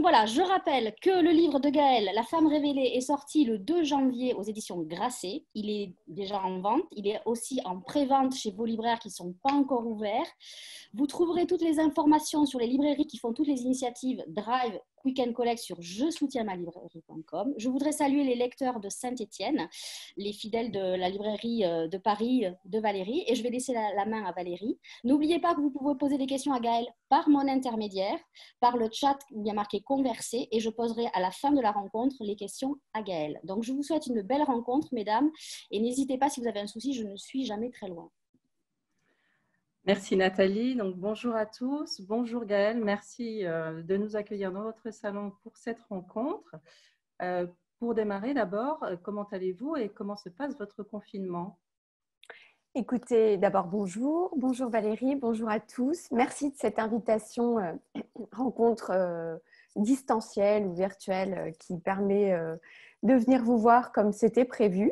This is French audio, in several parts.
voilà, je rappelle que le livre de Gaëlle, La femme révélée, est sorti le 2 janvier aux éditions Grasset. Il est déjà en vente. Il est aussi en pré-vente chez vos libraires qui ne sont pas encore ouverts. Vous trouverez toutes les informations sur les librairies qui font toutes les initiatives Drive, Quick and Collect sur je soutiens ma librairie.com. Je voudrais saluer les lecteurs de Saint-Étienne, les fidèles de la librairie de Paris de Valérie, et je vais laisser la main à Valérie. N'oubliez pas que vous pouvez poser des questions à Gaëlle par mon intermédiaire, par le chat où il y a marqué converser, et je poserai à la fin de la rencontre les questions à Gaëlle. Donc je vous souhaite une belle rencontre, mesdames, et n'hésitez pas si vous avez un souci, je ne suis jamais très loin. Merci Nathalie. Donc, bonjour à tous. Bonjour Gaëlle. Merci de nous accueillir dans votre salon pour cette rencontre. Pour démarrer d'abord, comment allez-vous et comment se passe votre confinement? Écoutez, d'abord bonjour. Bonjour Valérie, bonjour à tous. Merci de cette invitation rencontre distancielle ou virtuelle qui permet de venir vous voir comme c'était prévu.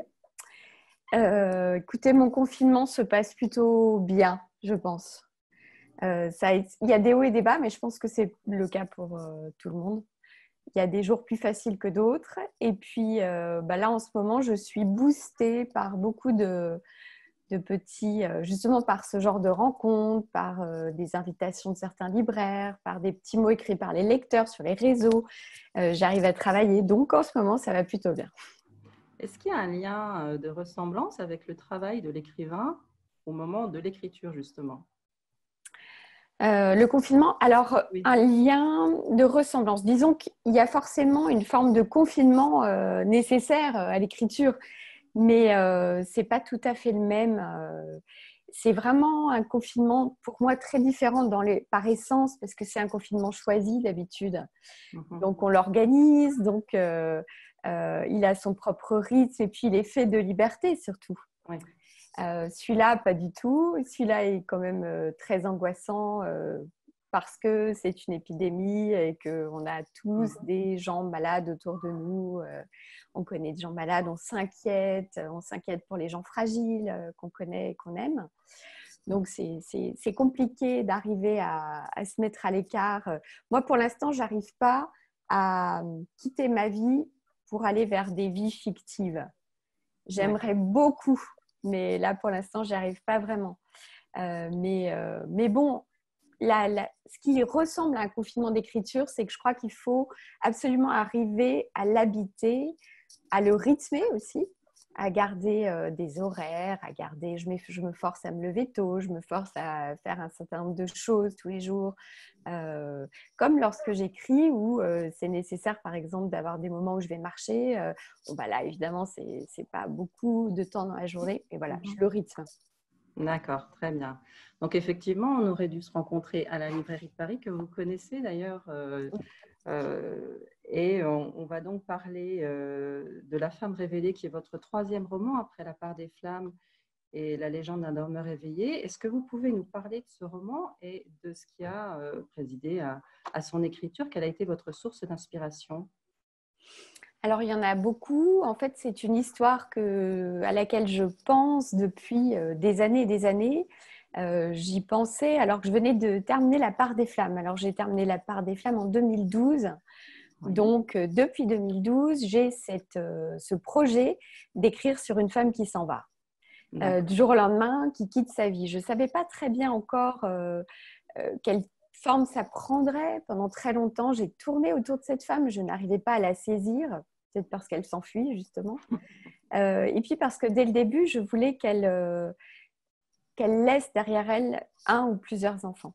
Écoutez, mon confinement se passe plutôt bien, je pense. Il y a des hauts et des bas, mais je pense que c'est le cas pour tout le monde. Il y a des jours plus faciles que d'autres. Et puis là, en ce moment, je suis boostée par beaucoup de petits, justement par ce genre de rencontres, par des invitations de certains libraires, par des petits mots écrits par les lecteurs sur les réseaux. J'arrive à travailler. Donc, en ce moment, ça va plutôt bien. Est-ce qu'il y a un lien de ressemblance avec le travail de l'écrivain au moment de l'écriture, justement? Le confinement, alors Oui. un lien de ressemblance. Disons qu'il y a forcément une forme de confinement nécessaire à l'écriture, mais ce n'est pas tout à fait le même. C'est vraiment un confinement pour moi très différent par essence, parce que c'est un confinement choisi d'habitude. Donc on l'organise, donc il a son propre rythme et puis il est fait de liberté surtout. Oui. Celui-là, pas du tout. Celui-là est quand même très angoissant parce que c'est une épidémie et qu'on a tous des gens malades autour de nous. On connaît des gens malades, on s'inquiète pour les gens fragiles qu'on connaît et qu'on aime. Donc, c'est compliqué d'arriver à se mettre à l'écart. Moi, pour l'instant, je n'arrive pas à quitter ma vie pour aller vers des vies fictives. J'aimerais beaucoup, mais là, pour l'instant, j'y arrive pas vraiment. Mais bon, ce qui ressemble à un confinement d'écriture, c'est que je crois qu'il faut absolument arriver à l'habiter, à le rythmer aussi, à garder des horaires, je me force à me lever tôt, je me force à faire un certain nombre de choses tous les jours. Comme lorsque j'écris où c'est nécessaire par exemple d'avoir des moments où je vais marcher. Là évidemment c'est pas beaucoup de temps dans la journée et voilà, je le rythme. D'accord, très bien. Donc effectivement, on aurait dû se rencontrer à la librairie de Paris que vous connaissez d'ailleurs. Et on va donc parler de La femme révélée, qui est votre troisième roman après La part des flammes et La légende d'un dormeur éveillé. Est-ce que vous pouvez nous parler de ce roman et de ce qui a présidé à son écriture? Quelle a été votre source d'inspiration? Alors, il y en a beaucoup. En fait, c'est une histoire à laquelle je pense depuis des années et des années. J'y pensais alors que je venais de terminer La part des flammes. Alors, j'ai terminé La part des flammes en 2012. Oui. Donc, depuis 2012, j'ai ce projet d'écrire sur une femme qui s'en va. Du jour au lendemain, qui quitte sa vie. Je ne savais pas très bien encore quelle forme ça prendrait. Pendant très longtemps, j'ai tourné autour de cette femme. Je n'arrivais pas à la saisir, peut-être parce qu'elle s'enfuit, justement. Et puis parce que dès le début, je voulais qu'elle laisse derrière elle un ou plusieurs enfants.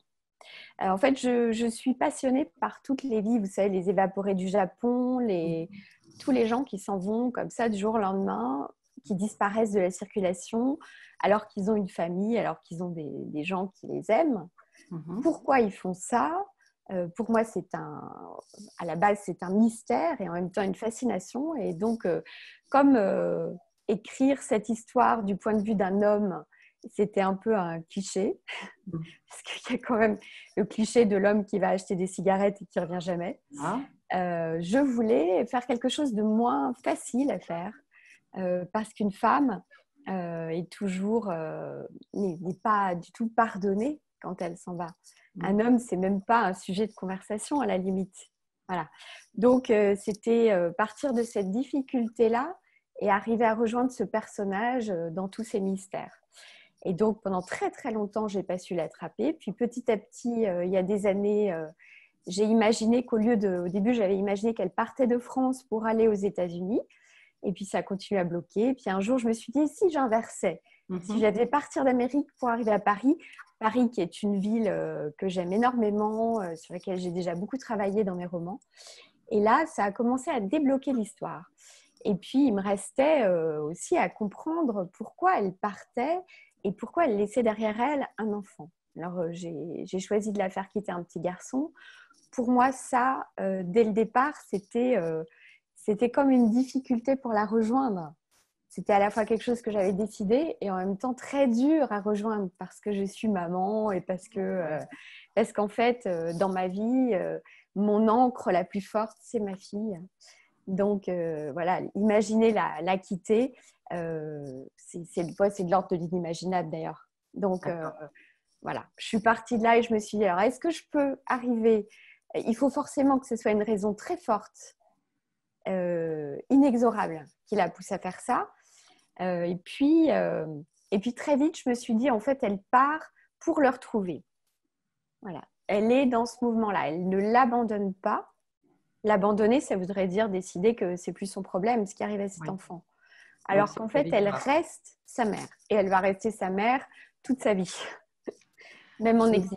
En fait, je suis passionnée par toutes les vies. Vous savez, les évaporés du Japon, tous les gens qui s'en vont comme ça du jour au lendemain, qui disparaissent de la circulation alors qu'ils ont une famille, alors qu'ils ont des gens qui les aiment. Pourquoi ils font ça? Pour moi, à la base, c'est un mystère et en même temps une fascination. Et donc, comme écrire cette histoire du point de vue d'un homme, c'était un peu un cliché. Parce qu'il y a quand même le cliché de l'homme qui va acheter des cigarettes et qui ne revient jamais. Je voulais faire quelque chose de moins facile à faire parce qu'une femme est toujours n'est pas du tout pardonnée quand elle s'en va. Un homme, c'est même pas un sujet de conversation à la limite. Voilà. Donc, c'était partir de cette difficulté-là et arriver à rejoindre ce personnage dans tous ses mystères. Et donc, pendant très, très longtemps, je n'ai pas su l'attraper. Puis, petit à petit, il y a des années, j'ai imaginé au début, j'avais imaginé qu'elle partait de France pour aller aux États-Unis. Et puis, ça a continué à bloquer. Et puis, un jour, je me suis dit, si j'inversais, si j'avais partir d'Amérique pour arriver à Paris, Paris qui est une ville que j'aime énormément, sur laquelle j'ai déjà beaucoup travaillé dans mes romans. Et là, ça a commencé à débloquer l'histoire. Et puis, il me restait aussi à comprendre pourquoi elle partait et pourquoi elle laissait derrière elle un enfant. Alors, j'ai choisi de la faire quitter un petit garçon. Pour moi, ça, dès le départ, c'était comme une difficulté pour la rejoindre. C'était à la fois quelque chose que j'avais décidé et en même temps très dur à rejoindre parce que je suis maman et parce qu'en fait, dans ma vie, mon ancre la plus forte, c'est ma fille. Donc, voilà, imaginer la quitter, c'est de l'ordre de l'inimaginable d'ailleurs. Donc, voilà, je suis partie de là et je me suis dit, alors, est-ce que je peux arriver? Il faut forcément que ce soit une raison très forte, inexorable, qui la pousse à faire ça. Et puis, très vite, je me suis dit, en fait, elle part pour le retrouver. Voilà, elle est dans ce mouvement-là, elle ne l'abandonne pas. L'abandonner, ça voudrait dire décider que c'est plus son problème, ce qui arrive à cet enfant. Alors qu'en fait, elle reste sa mère. Et elle va rester sa mère toute sa vie, même en exil.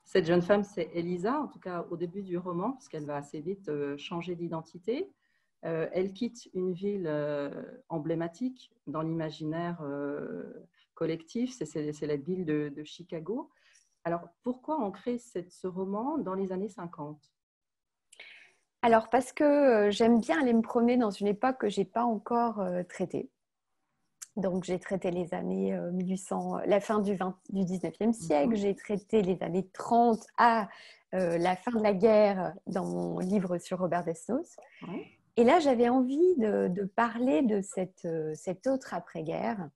Cette jeune femme, c'est Elisa, en tout cas au début du roman, parce qu'elle va assez vite changer d'identité. Elle quitte une ville emblématique dans l'imaginaire collectif, c'est la ville de Chicago. Alors, pourquoi ancrer ce roman dans les années 50 ? Alors, parce que j'aime bien aller me promener dans une époque que je n'ai pas encore traitée. Donc, j'ai traité les années 1800, la fin du 19e siècle, j'ai traité les années 30 à la fin de la guerre dans mon livre sur Robert Desnos. Ouais. Et là, j'avais envie de parler de cette autre après-guerre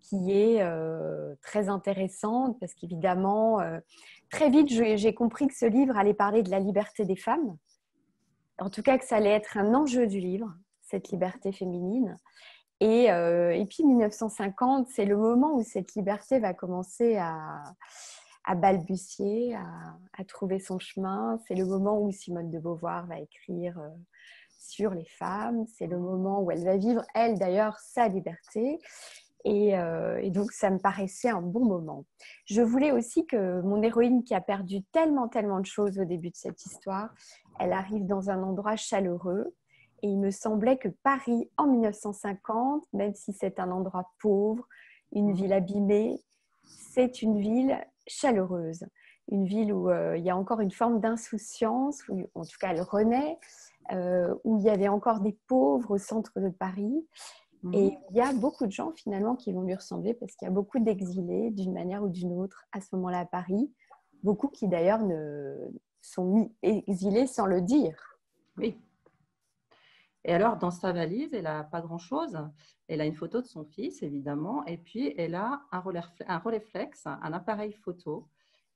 qui est très intéressante parce qu'évidemment, très vite, j'ai compris que ce livre allait parler de la liberté des femmes. En tout cas, que ça allait être un enjeu du livre, cette liberté féminine. Et puis 1950, c'est le moment où cette liberté va commencer à balbutier, à trouver son chemin. C'est le moment où Simone de Beauvoir va écrire sur les femmes. C'est le moment où elle va vivre, elle d'ailleurs, sa liberté. Et donc, ça me paraissait un bon moment. Je voulais aussi que mon héroïne, qui a perdu tellement, tellement de choses au début de cette histoire, elle arrive dans un endroit chaleureux. Et il me semblait que Paris, en 1950, même si c'est un endroit pauvre, une ville abîmée, c'est une ville chaleureuse. Une ville où il y a encore une forme d'insouciance, où en tout cas elle renaît, où il y avait encore des pauvres au centre de Paris. Et il y a beaucoup de gens finalement qui vont lui ressembler parce qu'il y a beaucoup d'exilés d'une manière ou d'une autre à ce moment-là à Paris. Beaucoup qui d'ailleurs sont mis exilés sans le dire. Oui. Et alors, dans sa valise, elle n'a pas grand-chose. Elle a une photo de son fils, évidemment, et puis elle a un Rolleiflex, un appareil photo.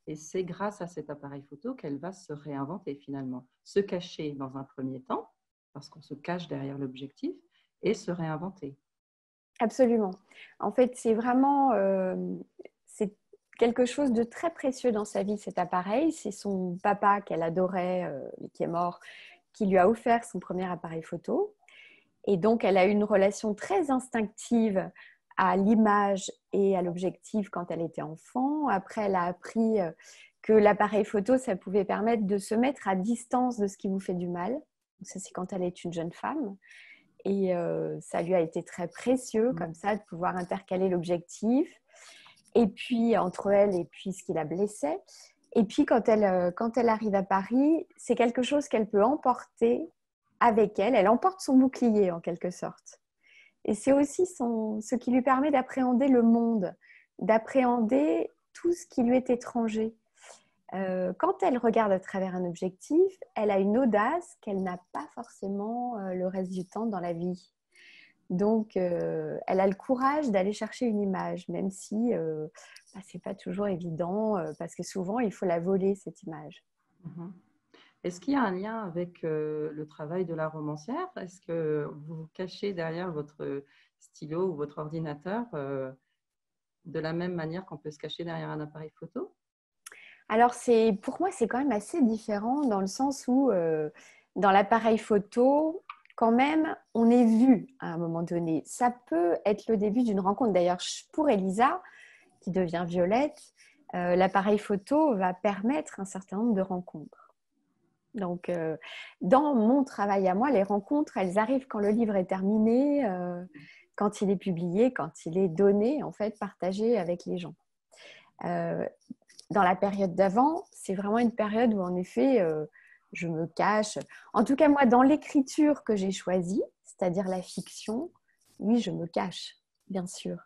Et c'est grâce à cet appareil photo qu'elle va se réinventer finalement. Se cacher dans un premier temps, parce qu'on se cache derrière l'objectif, et se réinventer. Absolument. En fait, c'est vraiment c'est quelque chose de très précieux dans sa vie, cet appareil. C'est son papa qu'elle adorait, qui est mort, qui lui a offert son premier appareil photo. Et donc, elle a eu une relation très instinctive à l'image et à l'objectif quand elle était enfant. Après, elle a appris que l'appareil photo, ça pouvait permettre de se mettre à distance de ce qui vous fait du mal. Ça, c'est quand elle est une jeune femme. Et ça lui a été très précieux, comme ça, de pouvoir intercaler l'objectif. Et puis, entre elle et puis ce qui la blessait. Et puis, quand elle arrive à Paris, c'est quelque chose qu'elle peut emporter avec elle. Elle emporte son bouclier, en quelque sorte. Et c'est aussi ce qui lui permet d'appréhender le monde, d'appréhender tout ce qui lui est étranger. Quand elle regarde à travers un objectif, elle a une audace qu'elle n'a pas forcément le reste du temps dans la vie. Donc, elle a le courage d'aller chercher une image, même si ce n'est pas toujours évident, parce que souvent, il faut la voler, cette image. Est-ce qu'il y a un lien avec le travail de la romancière? Est-ce que vous vous cachez derrière votre stylo ou votre ordinateur de la même manière qu'on peut se cacher derrière un appareil photo? Alors, pour moi, c'est quand même assez différent dans le sens où, dans l'appareil photo, quand même, on est vu à un moment donné. Ça peut être le début d'une rencontre. D'ailleurs, pour Elisa, qui devient Violette, l'appareil photo va permettre un certain nombre de rencontres. Donc, dans mon travail à moi, les rencontres, elles arrivent quand le livre est terminé, quand il est publié, quand il est donné, en fait, partagé avec les gens. Dans la période d'avant, c'est vraiment une période où, en effet, je me cache. En tout cas, moi, dans l'écriture que j'ai choisie, c'est-à-dire la fiction, oui, je me cache, bien sûr.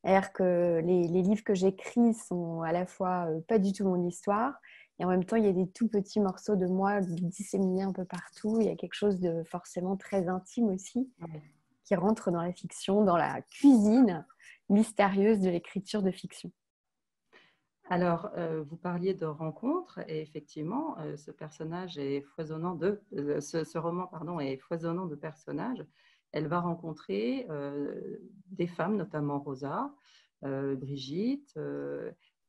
C'est-à-dire que les livres que j'écris sont à la fois pas du tout mon histoire, et en même temps, il y a des tout petits morceaux de moi disséminés un peu partout. Il y a quelque chose de forcément très intime aussi qui rentre dans la fiction, dans la cuisine mystérieuse de l'écriture de fiction. Alors, vous parliez de rencontres et effectivement, ce personnage est foisonnant ce roman, pardon, est foisonnant de personnages. Elle va rencontrer des femmes, notamment Rosa, Brigitte.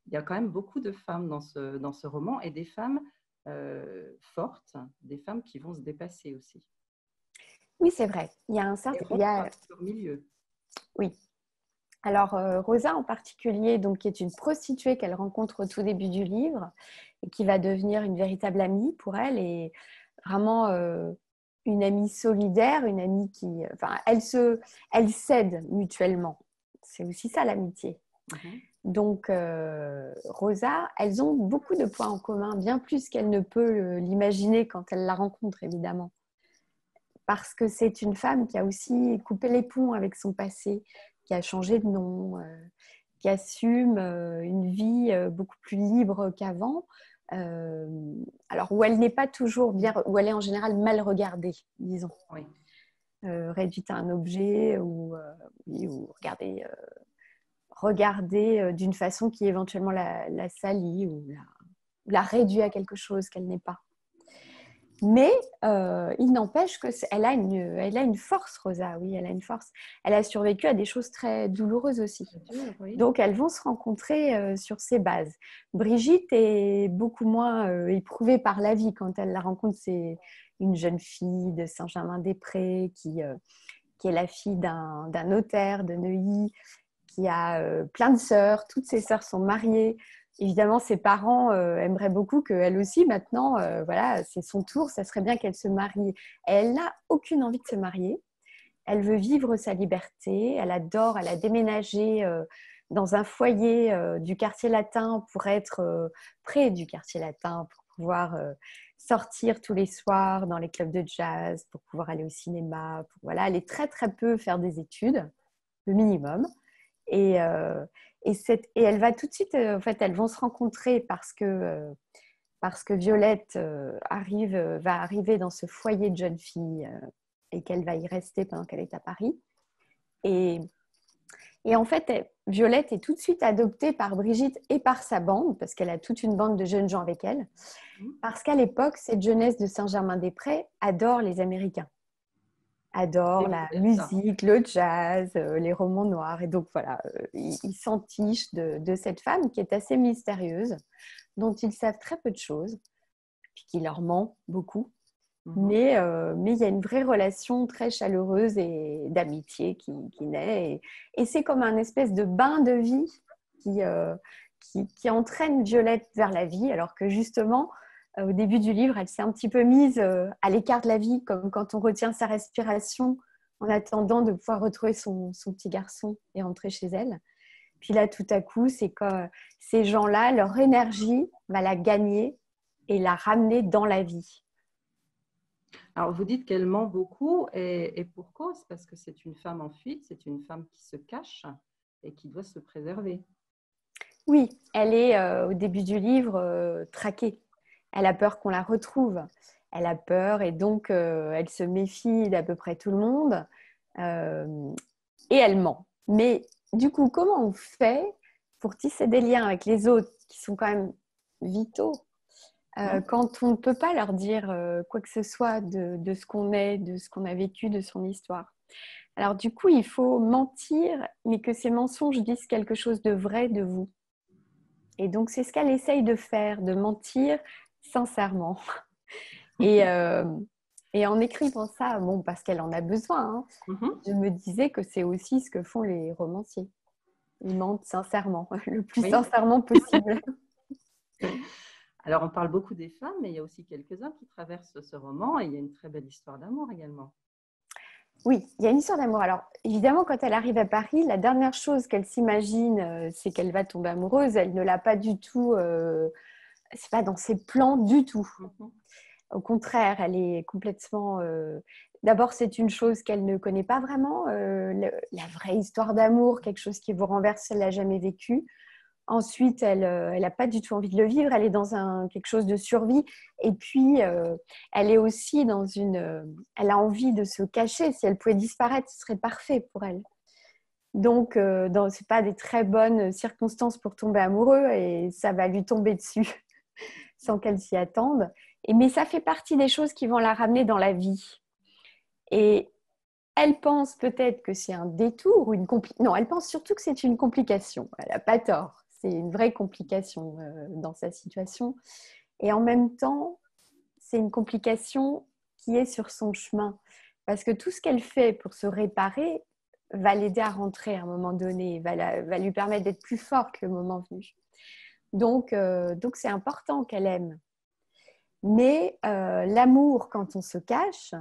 Il y a quand même beaucoup de femmes dans ce roman et des femmes fortes, des femmes qui vont se dépasser aussi. Oui, c'est vrai. Il y a un certain... Il y a... Leur milieu. Oui. Alors, Rosa en particulier, donc, qui est une prostituée qu'elle rencontre au tout début du livre et qui va devenir une véritable amie pour elle et vraiment une amie solidaire, une amie qui... Enfin, elles s'aident mutuellement. C'est aussi ça l'amitié. Donc, Rosa, elles ont beaucoup de points en commun, bien plus qu'elle ne peut l'imaginer quand elle la rencontre, évidemment. Parce que c'est une femme qui a aussi coupé les ponts avec son passé, qui a changé de nom, qui assume une vie beaucoup plus libre qu'avant, alors où elle n'est pas toujours bien, où elle est en général mal regardée, disons. Oui. Réduite à un objet ou regardée d'une façon qui éventuellement la salit ou la réduit à quelque chose qu'elle n'est pas. Mais il n'empêche qu'elle a une force, Rosa, oui, elle a une force. Elle a survécu à des choses très douloureuses aussi. Oui. Donc, elles vont se rencontrer sur ces bases. Brigitte est beaucoup moins éprouvée par la vie quand elle la rencontre. C'est une jeune fille de Saint-Germain-des-Prés qui est la fille d'un notaire de Neuilly, qui a plein de sœurs. Toutes ses sœurs sont mariées. Évidemment, ses parents aimeraient beaucoup qu'elle aussi, maintenant, voilà, c'est son tour, ça serait bien qu'elle se marie. Et elle n'a aucune envie de se marier. Elle veut vivre sa liberté. Elle a déménagé dans un foyer du quartier latin pour être près du quartier latin, pour pouvoir sortir tous les soirs dans les clubs de jazz, pour pouvoir aller au cinéma, pour voilà, aller très très peu faire des études, le minimum. Et elle va tout de suite, en fait, elles vont se rencontrer parce que Violette va arriver dans ce foyer de jeunes filles et qu'elle va y rester pendant qu'elle est à Paris. Et en fait, Violette est tout de suite adoptée par Brigitte et par sa bande, parce qu'elle a toute une bande de jeunes gens avec elle, parce qu'à l'époque, cette jeunesse de Saint-Germain-des-Prés adore les Américains. Adore la musique, le jazz, les romans noirs. Et donc voilà, ils s'entichent de cette femme qui est assez mystérieuse, dont ils savent très peu de choses, puis qui leur ment beaucoup. Mais il y a une vraie relation très chaleureuse et d'amitié qui naît. Et c'est comme un espèce de bain de vie qui entraîne Violette vers la vie, alors que justement, au début du livre, elle s'est un petit peu mise à l'écart de la vie, comme quand on retient sa respiration en attendant de pouvoir retrouver son petit garçon et rentrer chez elle. Puis là, tout à coup, c'est que ces gens-là, leur énergie va la gagner et la ramener dans la vie. Alors, vous dites qu'elle ment beaucoup et pour cause, parce que c'est une femme en fuite, c'est une femme qui se cache et qui doit se préserver. Oui, elle est au début du livre traquée. Elle a peur qu'on la retrouve. Elle a peur et donc elle se méfie d'à peu près tout le monde et elle ment. Mais du coup, comment on fait pour tisser des liens avec les autres qui sont quand même vitaux quand on ne peut pas leur dire quoi que ce soit de ce qu'on est, de ce qu'on a vécu, de son histoire. Alors du coup, il faut mentir, mais que ces mensonges disent quelque chose de vrai de vous. Et donc, c'est ce qu'elle essaye de faire, de mentir sincèrement. Et, et en écrivant ça, bon, parce qu'elle en a besoin, hein, je me disais que c'est aussi ce que font les romanciers. Ils mentent sincèrement, le plus sincèrement possible. Alors, on parle beaucoup des femmes, mais il y a aussi quelques-uns qui traversent ce roman et il y a une très belle histoire d'amour également. Oui, il y a une histoire d'amour. Alors, évidemment, quand elle arrive à Paris, la dernière chose qu'elle s'imagine, c'est qu'elle va tomber amoureuse. Elle ne l'a pas du tout, c'est pas dans ses plans du tout. Au contraire, elle est complètement... D'abord, c'est une chose qu'elle ne connaît pas vraiment, la vraie histoire d'amour, quelque chose qui vous renverse, elle ne l'a jamais vécu. Ensuite, elle n'a pas du tout envie de le vivre, elle est dans quelque chose de survie. Et puis, elle est aussi dans elle a envie de se cacher. Si elle pouvait disparaître, ce serait parfait pour elle. Donc, ce n'est pas des très bonnes circonstances pour tomber amoureux et ça va lui tomber dessus sans qu'elle s'y attende. Mais ça fait partie des choses qui vont la ramener dans la vie. Et elle pense peut-être que c'est un détour ou non, elle pense surtout que c'est une complication. Elle n'a pas tort. C'est une vraie complication dans sa situation. Et en même temps, c'est une complication qui est sur son chemin. Parce que tout ce qu'elle fait pour se réparer va l'aider à rentrer à un moment donné, va lui permettre d'être plus forte le moment venu. Donc c'est important qu'elle aime. Mais l'amour, quand on se cache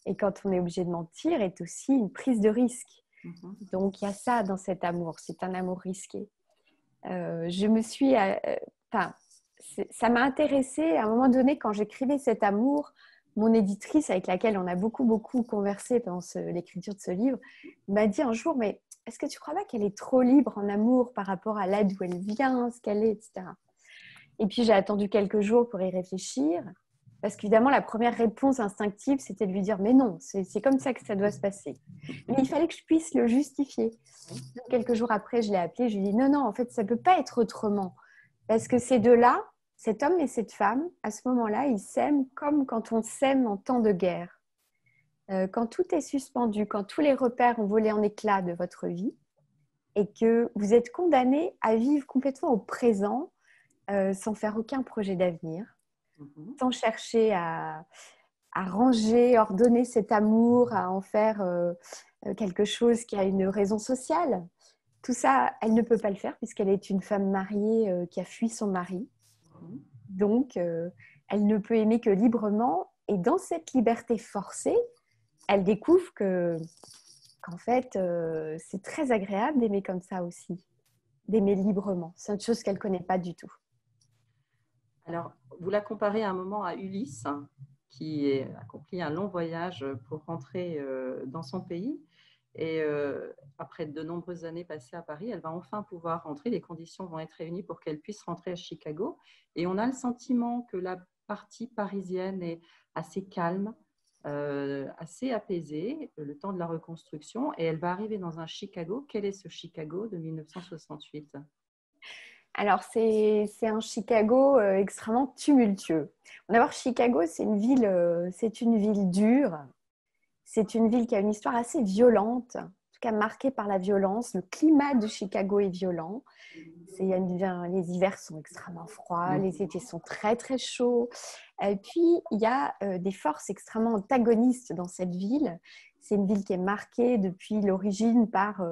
et quand on est obligé de mentir, est aussi une prise de risque. Donc, il y a ça dans cet amour. C'est un amour risqué. Je me suis... ça m'a intéressée à un moment donné quand j'écrivais cet amour. Mon éditrice, avec laquelle on a beaucoup, beaucoup conversé pendant l'écriture de ce livre, m'a dit un jour, mais est-ce que tu ne crois pas qu'elle est trop libre en amour par rapport à là d'où elle vient, ce qu'elle est, etc. Et puis, j'ai attendu quelques jours pour y réfléchir. Parce qu'évidemment, la première réponse instinctive, c'était de lui dire « Mais non, c'est comme ça que ça doit se passer. » Mais il fallait que je puisse le justifier. Donc, quelques jours après, je l'ai appelé. Je lui ai dit « Non, non, en fait, ça ne peut pas être autrement. Parce que ces deux-là, cet homme et cette femme, à ce moment-là, ils s'aiment comme quand on s'aime en temps de guerre. Quand tout est suspendu, quand tous les repères ont volé en éclats de votre vie et que vous êtes condamné à vivre complètement au présent, sans faire aucun projet d'avenir, sans chercher à ranger, ordonner cet amour, à en faire quelque chose qui a une raison sociale. Tout ça, elle ne peut pas le faire puisqu'elle est une femme mariée qui a fui son mari. Donc, elle ne peut aimer que librement. Et dans cette liberté forcée, elle découvre qu'en fait, c'est très agréable d'aimer comme ça aussi, d'aimer librement. C'est une chose qu'elle ne connaît pas du tout. Alors, vous la comparez à un moment à Ulysse, qui a accompli un long voyage pour rentrer dans son pays. Et après de nombreuses années passées à Paris, elle va enfin pouvoir rentrer. Les conditions vont être réunies pour qu'elle puisse rentrer à Chicago. Et on a le sentiment que la partie parisienne est assez calme, assez apaisée, le temps de la reconstruction. Et elle va arriver dans un Chicago. Quel est ce Chicago de 1968 ? Alors, c'est un Chicago extrêmement tumultueux. D'abord, Chicago, c'est une ville dure. C'est une ville qui a une histoire assez violente, en tout cas marquée par la violence. Le climat de Chicago est violent. Les hivers sont extrêmement froids, les étés sont très, très chauds. Et puis, il y a des forces extrêmement antagonistes dans cette ville. C'est une ville qui est marquée depuis l'origine par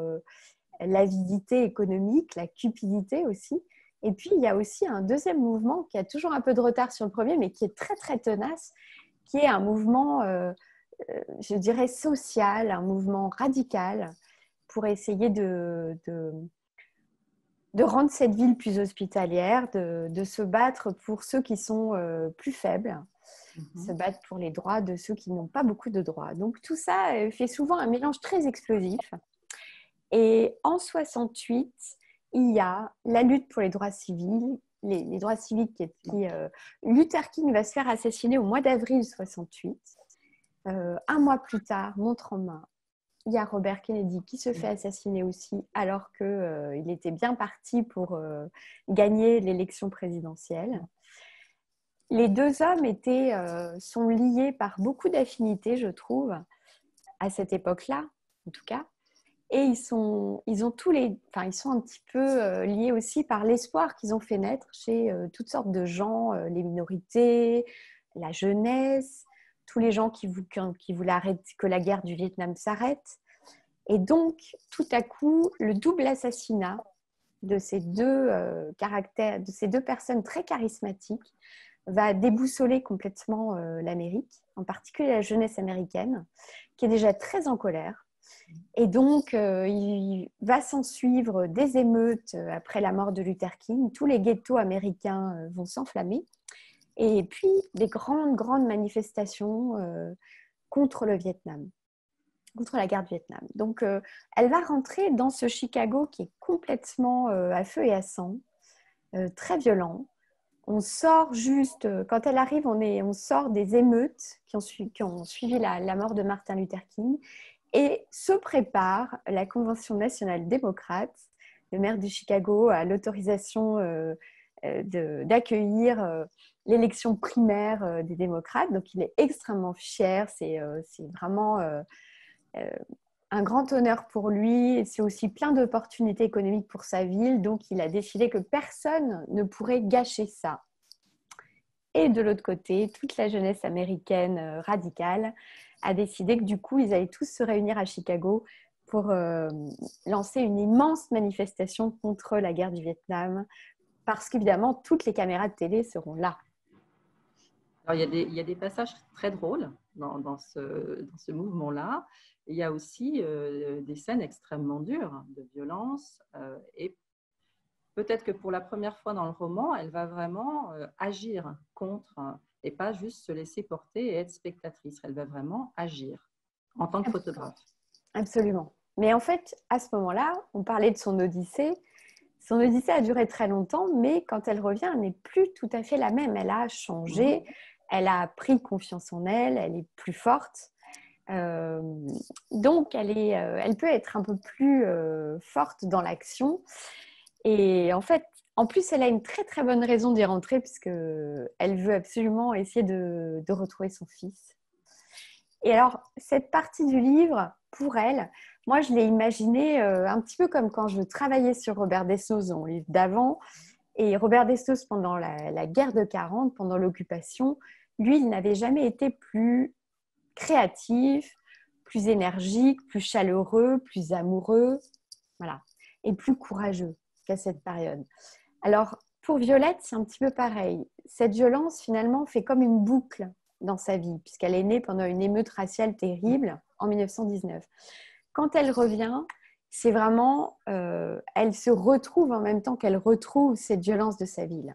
l'avidité économique, la cupidité aussi. Et puis, il y a aussi un deuxième mouvement qui a toujours un peu de retard sur le premier, mais qui est très, très tenace, qui est un mouvement, je dirais, social, un mouvement radical pour essayer de rendre cette ville plus hospitalière, de se battre pour ceux qui sont plus faibles, se battre pour les droits de ceux qui n'ont pas beaucoup de droits. Donc, tout ça fait souvent un mélange très explosif. Et en 68, il y a la lutte pour les droits civils, les droits civiques Luther King va se faire assassiner au mois d'avril 68. Un mois plus tard, montre en main, il y a Robert Kennedy qui se fait assassiner aussi, alors qu'il était bien parti pour gagner l'élection présidentielle. les deux hommes sont liés par beaucoup d'affinités, je trouve, à cette époque-là, en tout cas. Et ils sont un petit peu liés aussi par l'espoir qu'ils ont fait naître chez toutes sortes de gens, les minorités, la jeunesse, tous les gens qui voulaient que la guerre du Vietnam s'arrête. Et donc, tout à coup, le double assassinat de ces de ces deux personnes très charismatiques va déboussoler complètement l'Amérique, en particulier la jeunesse américaine, qui est déjà très en colère. Et donc, il va s'en suivre des émeutes après la mort de Luther King. Tous les ghettos américains vont s'enflammer. Et puis, des grandes manifestations contre le Vietnam, contre la guerre du Vietnam. Donc, elle va rentrer dans ce Chicago qui est complètement à feu et à sang, très violent. On sort quand elle arrive, on sort des émeutes qui ont suivi la mort de Martin Luther King. Et se prépare la Convention nationale démocrate. Le maire de Chicago a l'autorisation d'accueillir l'élection primaire des démocrates. Donc, il est extrêmement fier. C'est vraiment un grand honneur pour lui. C'est aussi plein d'opportunités économiques pour sa ville. Donc, il a décidé que personne ne pourrait gâcher ça. Et de l'autre côté, toute la jeunesse américaine radicale a décidé que du coup, ils allaient tous se réunir à Chicago pour lancer une immense manifestation contre la guerre du Vietnam, parce qu'évidemment, toutes les caméras de télé seront là. Alors, il y a des passages très drôles dans ce mouvement-là. Il y a aussi des scènes extrêmement dures de violence et peut-être que pour la première fois dans le roman, elle va vraiment agir contre et pas juste se laisser porter et être spectatrice. Elle va vraiment agir en tant que photographe. Absolument. Mais en fait, à ce moment-là, on parlait de son Odyssée. Son Odyssée a duré très longtemps, mais quand elle revient, elle n'est plus tout à fait la même. Elle a changé, elle a pris confiance en elle, elle est plus forte. Donc, elle peut être un peu plus forte dans l'action. Et en fait, en plus, elle a une très très bonne raison d'y rentrer puisqu'elle veut absolument essayer de retrouver son fils. Et alors, cette partie du livre, pour elle, moi, je l'ai imaginée un petit peu comme quand je travaillais sur Robert Desnos dans le livre d'avant. Et Robert Desnos, pendant la guerre de 40, pendant l'occupation, lui, il n'avait jamais été plus créatif, plus énergique, plus chaleureux, plus amoureux, voilà, et plus courageux qu'à cette période. Alors, pour Violette, c'est un petit peu pareil. Cette violence, finalement, fait comme une boucle dans sa vie, puisqu'elle est née pendant une émeute raciale terrible en 1919. Quand elle revient, c'est vraiment, elle se retrouve en même temps qu'elle retrouve cette violence de sa ville.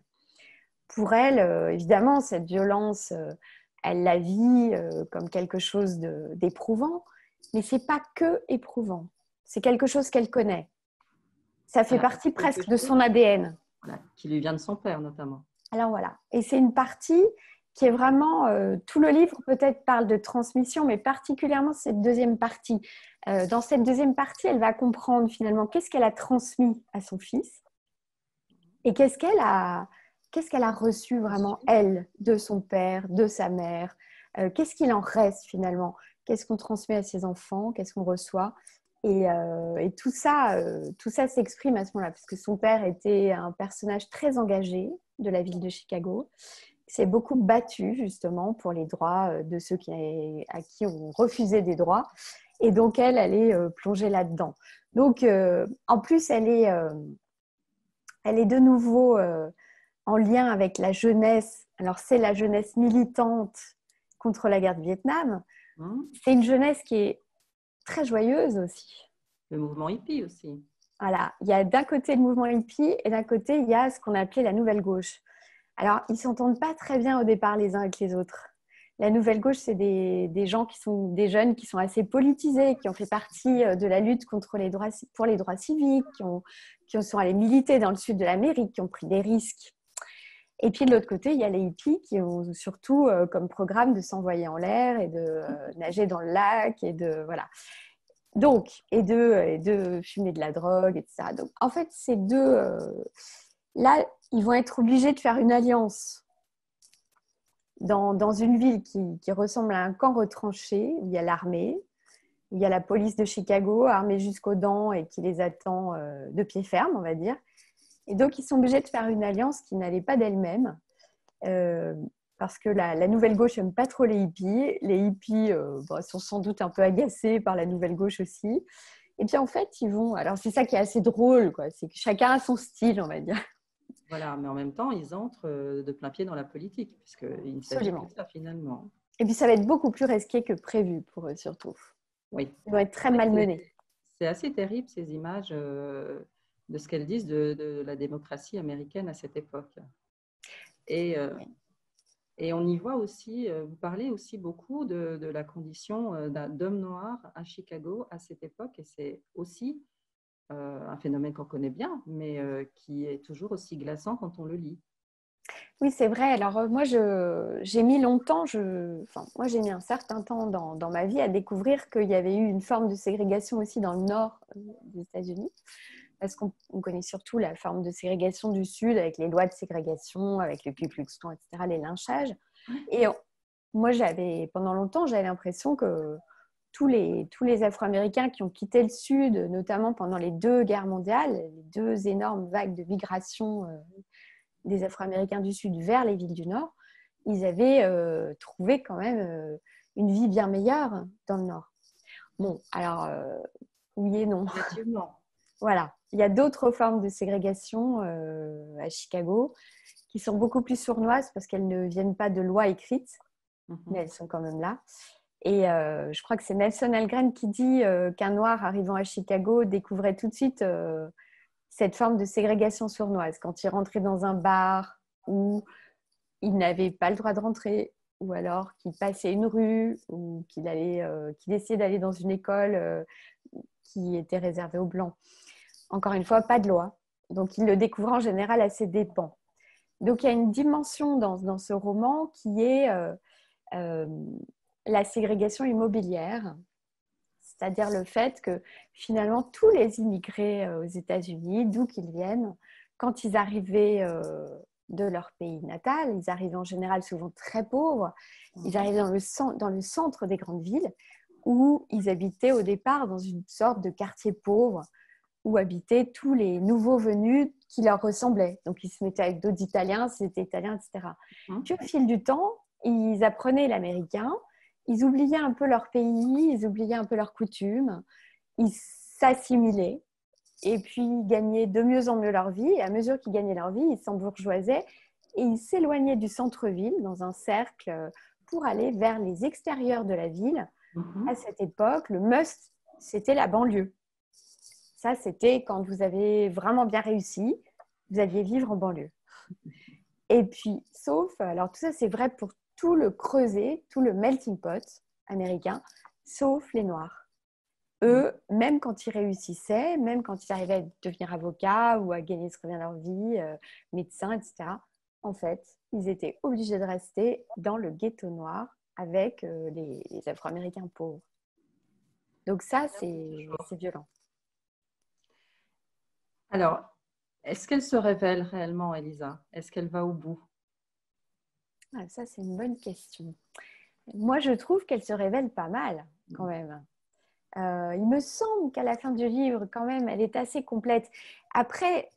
Pour elle, évidemment, cette violence, elle la vit comme quelque chose d'éprouvant, mais ce n'est pas que éprouvant. C'est quelque chose qu'elle connaît. Ça fait partie presque de son ADN. Voilà, qui lui vient de son père, notamment. Alors voilà. Et c'est une partie qui est vraiment... tout le livre peut-être parle de transmission, mais particulièrement cette deuxième partie. Dans cette deuxième partie, elle va comprendre finalement qu'est-ce qu'elle a transmis à son fils et qu'est-ce qu'elle a reçu vraiment, elle, de son père, de sa mère. Qu'est-ce qu'il en reste finalement? Qu'est-ce qu'on transmet à ses enfants? Qu'est-ce qu'on reçoit? Et tout ça s'exprime à ce moment-là, parce que son père était un personnage très engagé de la ville de Chicago. Il s'est beaucoup battu justement pour les droits de ceux à qui on refusait des droits. Et donc, elle est plongée là-dedans. Donc, en plus, elle est de nouveau en lien avec la jeunesse. Alors, c'est la jeunesse militante contre la guerre du Vietnam. C'est une jeunesse qui est très joyeuse aussi. Le mouvement hippie aussi. Voilà, il y a d'un côté le mouvement hippie et d'un côté, il y a ce qu'on appelait la nouvelle gauche. Alors, ils ne s'entendent pas très bien au départ les uns avec les autres. La nouvelle gauche, c'est des gens des jeunes qui sont assez politisés, qui ont fait partie de la lutte pour les droits civiques, qui sont allés militer dans le sud de l'Amérique, qui ont pris des risques. Et puis de l'autre côté, il y a les hippies qui ont surtout comme programme de s'envoyer en l'air et de nager dans le lac et de voilà. Donc et de fumer de la drogue, etc. Donc en fait, ces deux là, ils vont être obligés de faire une alliance. dans une ville qui ressemble à un camp retranché, où il y a l'armée, où il y a la police de Chicago, armée jusqu'aux dents et qui les attend de pied ferme, on va dire. Et donc, ils sont obligés de faire une alliance qui n'allait pas d'elle-même, parce que la nouvelle gauche n'aime pas trop les hippies. Les hippies sont sans doute un peu agacés par la nouvelle gauche aussi. Et puis, en fait, ils vont… Alors, c'est ça qui est assez drôle, quoi. C'est que chacun a son style, on va dire. Voilà, mais en même temps, ils entrent de plein pied dans la politique, puisqu'il ne s'agit que de ça finalement. Et puis, ça va être beaucoup plus risqué que prévu pour eux, surtout. Oui. Ils vont être très malmenés. C'est assez terrible, ces images de ce qu'elles disent de la démocratie américaine à cette époque. Et on y voit aussi, vous parlez aussi beaucoup de la condition d'homme noir à Chicago à cette époque, et c'est aussi un phénomène qu'on connaît bien, mais qui est toujours aussi glaçant quand on le lit. Oui, c'est vrai. Alors, moi, j'ai mis longtemps, moi, j'ai mis un certain temps dans ma vie à découvrir qu'il y avait eu une forme de ségrégation aussi dans le nord des États-Unis. Parce qu'on connaît surtout la forme de ségrégation du Sud avec les lois de ségrégation, avec le Ku Klux Klan, etc., les lynchages. Et moi, pendant longtemps, j'avais l'impression que tous les Afro-Américains qui ont quitté le Sud, notamment pendant les 2 guerres mondiales, les 2 énormes vagues de migration des Afro-Américains du Sud vers les villes du Nord, ils avaient trouvé quand même une vie bien meilleure dans le Nord. Bon, alors, oui et non. Relativement. Voilà. Il y a d'autres formes de ségrégation à Chicago qui sont beaucoup plus sournoises parce qu'elles ne viennent pas de lois écrites, mais elles sont quand même là. Et je crois que c'est Nelson Algren qui dit qu'un noir arrivant à Chicago découvrait tout de suite cette forme de ségrégation sournoise. Quand il rentrait dans un bar où il n'avait pas le droit de rentrer, ou alors qu'il passait une rue, ou qu'il essayait d'aller dans une école qui était réservée aux Blancs. Encore une fois, pas de loi. Donc, il le découvre en général à ses dépens. Donc, il y a une dimension dans ce roman qui est la ségrégation immobilière, c'est-à-dire le fait que finalement tous les immigrés aux États-Unis, d'où qu'ils viennent, quand ils arrivaient de leur pays natal, ils arrivaient en général souvent très pauvres, ils arrivaient dans le centre des grandes villes où ils habitaient au départ dans une sorte de quartier pauvre où habitaient tous les nouveaux venus qui leur ressemblaient. Donc ils se mettaient avec d'autres Italiens, c'était italien, etc. Puis au fil du temps, ils apprenaient l'américain, ils oubliaient un peu leur pays, ils oubliaient un peu leurs coutumes, ils s'assimilaient et puis ils gagnaient de mieux en mieux leur vie. Et à mesure qu'ils gagnaient leur vie, ils s'embourgeoisaient et ils s'éloignaient du centre-ville dans un cercle pour aller vers les extérieurs de la ville. À cette époque, le must, c'était la banlieue. Ça, c'était quand vous avez vraiment bien réussi, vous alliez vivre en banlieue. Et puis, alors tout ça, c'est vrai pour tout le creuset, tout le melting pot américain, sauf les Noirs. Eux, même quand ils réussissaient, même quand ils arrivaient à devenir avocats ou à gagner très bien leur vie, médecins, etc., en fait, ils étaient obligés de rester dans le ghetto noir avec les Afro-Américains pauvres. Donc ça, c'est violent. Alors, est-ce qu'elle se révèle réellement, Elisa? Est-ce qu'elle va au bout? Ça, c'est une bonne question. Moi, je trouve qu'elle se révèle pas mal, quand même. Il me semble qu'à la fin du livre, quand même, elle est assez complète. Après,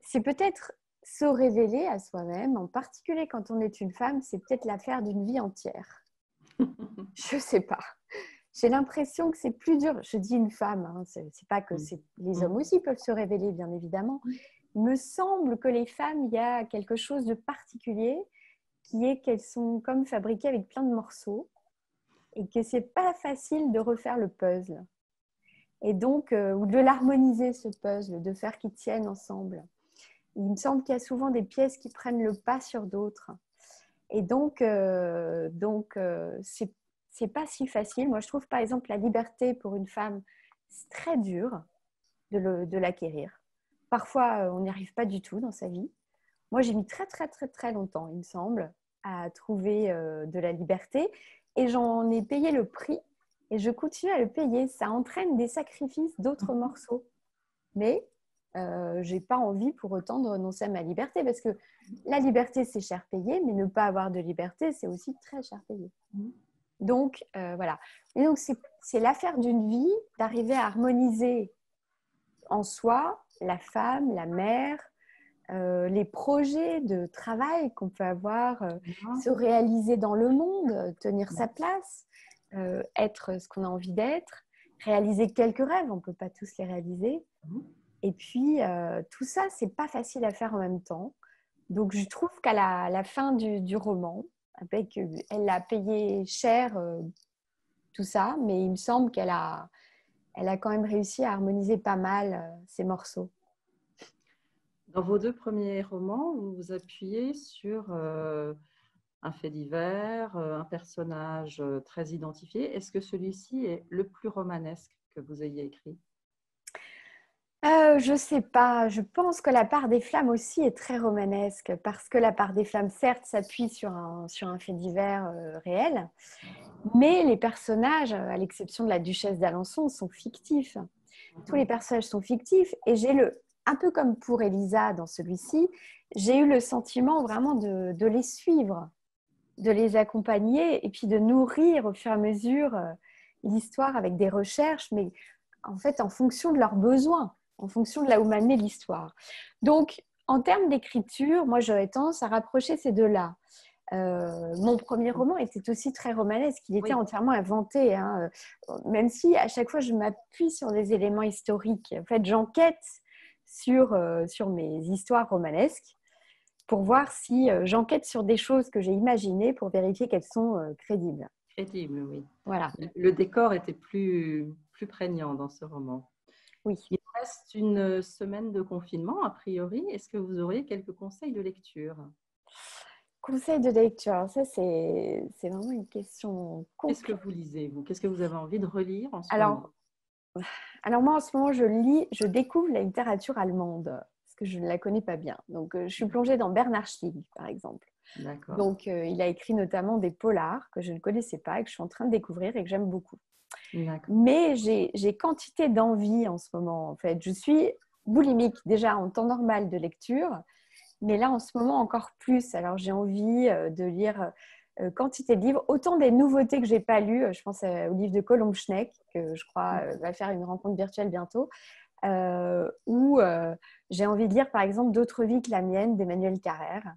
c'est peut-être se révéler à soi-même, en particulier quand on est une femme, c'est peut-être l'affaire d'une vie entière. Je sais pas. J'ai l'impression que c'est plus dur. Je dis une femme, hein, c'est pas que les hommes aussi peuvent se révéler, bien évidemment. Il me semble que les femmes, il y a quelque chose de particulier qui est qu'elles sont comme fabriquées avec plein de morceaux et que c'est pas facile de refaire le puzzle. Et donc, ou de l'harmoniser, ce puzzle, de faire qu'il tienne ensemble. Il me semble qu'il y a souvent des pièces qui prennent le pas sur d'autres. Et donc c'est pas si facile. Moi, je trouve, par exemple, la liberté pour une femme, c'est très dur de l'acquérir. Parfois, on n'y arrive pas du tout dans sa vie. Moi, j'ai mis très, très, très, très longtemps, il me semble, à trouver de la liberté. Et j'en ai payé le prix. Et je continue à le payer. Ça entraîne des sacrifices d'autres morceaux. Mais j'ai pas envie pour autant de renoncer à ma liberté, parce que la liberté, c'est cher payé, mais ne pas avoir de liberté, c'est aussi très cher payé. Donc, voilà. Et donc, c'est l'affaire d'une vie d'arriver à harmoniser en soi la femme, la mère, les projets de travail qu'on peut avoir, se réaliser dans le monde, tenir sa place, être ce qu'on a envie d'être, réaliser quelques rêves, on ne peut pas tous les réaliser. Et puis, tout ça, ce n'est pas facile à faire en même temps. Donc, je trouve qu'à la fin du roman, elle a payé cher tout ça, mais il me semble elle a quand même réussi à harmoniser pas mal ces morceaux. Dans vos 2 premiers romans, vous vous appuyez sur un fait divers, un personnage très identifié. Est-ce que celui-ci est le plus romanesque que vous ayez écrit? Je ne sais pas. Je pense que La part des flammes aussi est très romanesque, parce que La part des flammes, certes, s'appuie sur un fait divers réel, mais les personnages, à l'exception de la duchesse d'Alençon, sont fictifs. Tous les personnages sont fictifs, et un peu comme pour Elisa dans celui-ci, j'ai eu le sentiment vraiment de les suivre, de les accompagner, et puis de nourrir au fur et à mesure l'histoire avec des recherches, mais en fait en fonction de leurs besoins, en fonction de là où m'a amené l'histoire. Donc, en termes d'écriture, moi j'aurais tendance à rapprocher ces deux-là. Mon premier roman était aussi très romanesque, il était entièrement inventé, hein. Même si à chaque fois je m'appuie sur des éléments historiques. En fait, j'enquête sur mes histoires romanesques pour voir si j'enquête sur des choses que j'ai imaginées pour vérifier qu'elles sont crédibles. Crédible, oui. Voilà. Le décor était plus prégnant dans ce roman. Oui. Il reste une semaine de confinement, a priori. Est-ce que vous auriez quelques conseils de lecture? Conseils de lecture, ça c'est vraiment une question compliquée. Qu'est-ce que vous lisez, vous? Qu'est-ce que vous avez envie de relire en ce moment? Alors moi en ce moment je découvre la littérature allemande, parce que je ne la connais pas bien. Donc je suis plongée dans Bernhard Schlig par exemple. D'accord. Donc il a écrit notamment des polars que je ne connaissais pas et que je suis en train de découvrir et que j'aime beaucoup. Mais j'ai quantité d'envie en ce moment en fait. Je suis boulimique déjà en temps normal de lecture, mais là en ce moment encore plus. Alors j'ai envie de lire quantité de livres, autant des nouveautés que je n'ai pas lues. Je pense au livre de Colomb Schneck, que je crois va faire une rencontre virtuelle bientôt, où j'ai envie de lire par exemple D'autres vies que la mienne d'Emmanuel Carrère,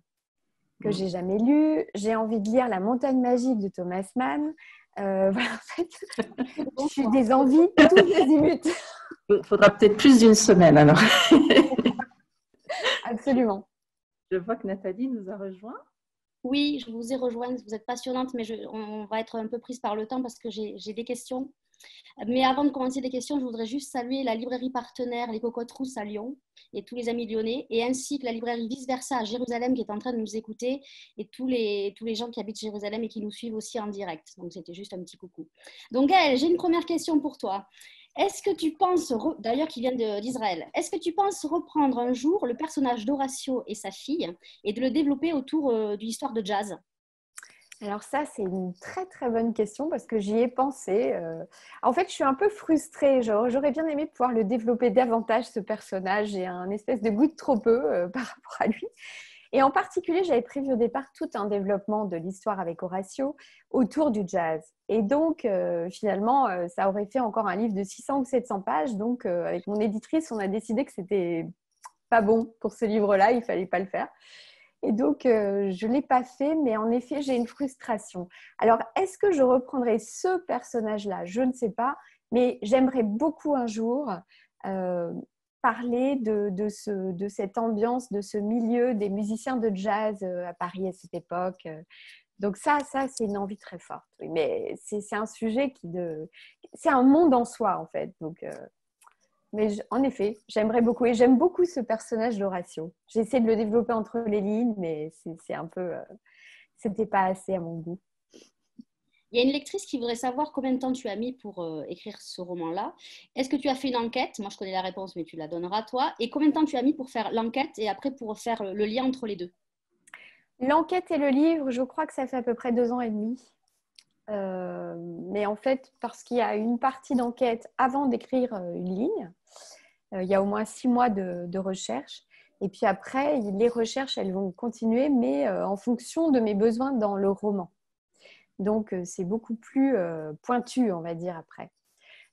que j'ai jamais lu. J'ai envie de lire La montagne magique de Thomas Mann. Voilà, en fait, je suis des envies tous azimuts. Il faudra peut-être plus d'une semaine alors. Absolument. Je vois que Nathalie nous a rejoint. Oui, je vous ai rejoint, vous êtes passionnante, mais on va être un peu prise par le temps parce que j'ai des questions. Mais avant de commencer les questions, je voudrais juste saluer la librairie partenaire Les Cocottes Rousses à Lyon et tous les amis lyonnais, et ainsi que la librairie Vice Versa à Jérusalem qui est en train de nous écouter, et tous les gens qui habitent Jérusalem et qui nous suivent aussi en direct. Donc c'était juste un petit coucou. Donc Gaëlle, j'ai une première question pour toi. Est-ce que tu penses, d'ailleurs qui vient d'Israël, est-ce que tu penses reprendre un jour le personnage d'Horatio et sa fille et de le développer autour d'une histoire de jazz? Alors ça, c'est une très très bonne question parce que j'y ai pensé. En fait, je suis un peu frustrée. J'aurais bien aimé pouvoir le développer davantage, ce personnage. J'ai un espèce de goût de trop peu par rapport à lui. Et en particulier, j'avais prévu au départ tout un développement de l'histoire avec Horatio autour du jazz. Et donc, finalement, ça aurait fait encore un livre de 600 ou 700 pages. Donc, avec mon éditrice, on a décidé que c'était pas bon pour ce livre-là. Il fallait pas le faire. Et donc, je ne l'ai pas fait, mais en effet, j'ai une frustration. Alors, est-ce que je reprendrai ce personnage-là? Je ne sais pas, mais j'aimerais beaucoup un jour parler de cette ambiance, de ce milieu des musiciens de jazz à Paris à cette époque. Donc ça c'est une envie très forte. Oui, mais c'est un sujet c'est un monde en soi, en fait. Donc... Mais en effet, j'aimerais beaucoup. Et j'aime beaucoup ce personnage d'Horatio. J'ai essayé de le développer entre les lignes, mais c'est un peu... c'était pas assez à mon goût. Il y a une lectrice qui voudrait savoir combien de temps tu as mis pour écrire ce roman-là. Est-ce que tu as fait une enquête? Moi, je connais la réponse, mais tu la donneras toi. Et combien de temps tu as mis pour faire l'enquête et après pour faire le lien entre les deux? L'enquête et le livre, je crois que ça fait à peu près 2 ans et demi. Mais en fait, parce qu'il y a une partie d'enquête avant d'écrire une ligne, Il y a au moins 6 mois de recherche. Et puis après, les recherches, elles vont continuer, mais en fonction de mes besoins dans le roman. Donc, c'est beaucoup plus pointu, on va dire, après.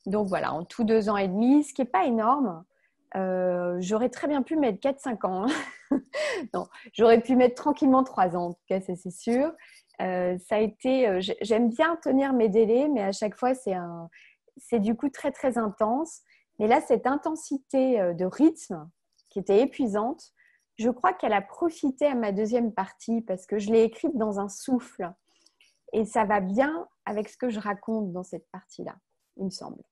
Donc, voilà, en tout 2 ans et demi, ce qui n'est pas énorme. J'aurais très bien pu mettre 4-5 ans. Non, j'aurais pu mettre tranquillement 3 ans, en tout cas, ça c'est sûr. Ça a été, j'aime bien tenir mes délais, mais à chaque fois, c'est du coup très, très intense. Mais là, cette intensité de rythme qui était épuisante, je crois qu'elle a profité à ma deuxième partie parce que je l'ai écrite dans un souffle. Et ça va bien avec ce que je raconte dans cette partie-là, il me semble.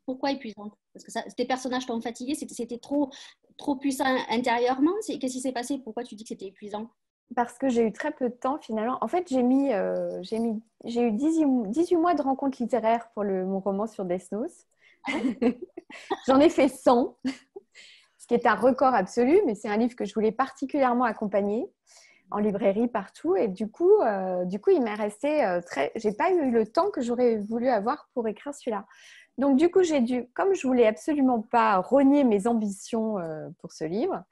Pourquoi épuisante? Parce que tes personnages t'ont fatigué, c'était trop puissant intérieurement. Qu'est-ce qui s'est passé? Pourquoi tu dis que c'était épuisant? Parce que j'ai eu très peu de temps finalement. En fait, j'ai eu 18 mois de rencontres littéraires pour mon roman sur Death Note. J'en ai fait 100, ce qui est un record absolu, mais c'est un livre que je voulais particulièrement accompagner en librairie partout. Et du coup il m'est resté j'ai pas eu le temps que j'aurais voulu avoir pour écrire celui-là. Donc du coup, comme je voulais absolument pas renier mes ambitions pour ce livre,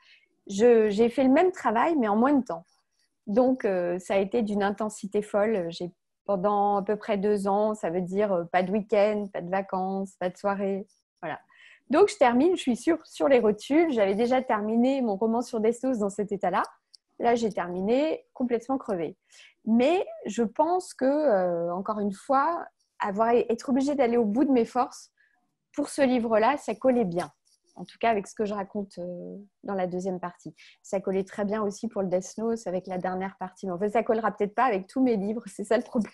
j'ai fait le même travail, mais en moins de temps. Donc, ça a été d'une intensité folle. Pendant à peu près 2 ans, ça veut dire pas de week-end, pas de vacances, pas de soirée. Voilà. Donc, je termine, je suis sur les rotules. J'avais déjà terminé mon roman sur Destos dans cet état-là. Là, j'ai terminé complètement crevée. Mais je pense que, encore une fois, être obligée d'aller au bout de mes forces pour ce livre-là, ça collait bien. En tout cas, avec ce que je raconte dans la deuxième partie. Ça collait très bien aussi pour le Death Note avec la dernière partie. Mais en fait, ça collera peut-être pas avec tous mes livres. C'est ça le problème.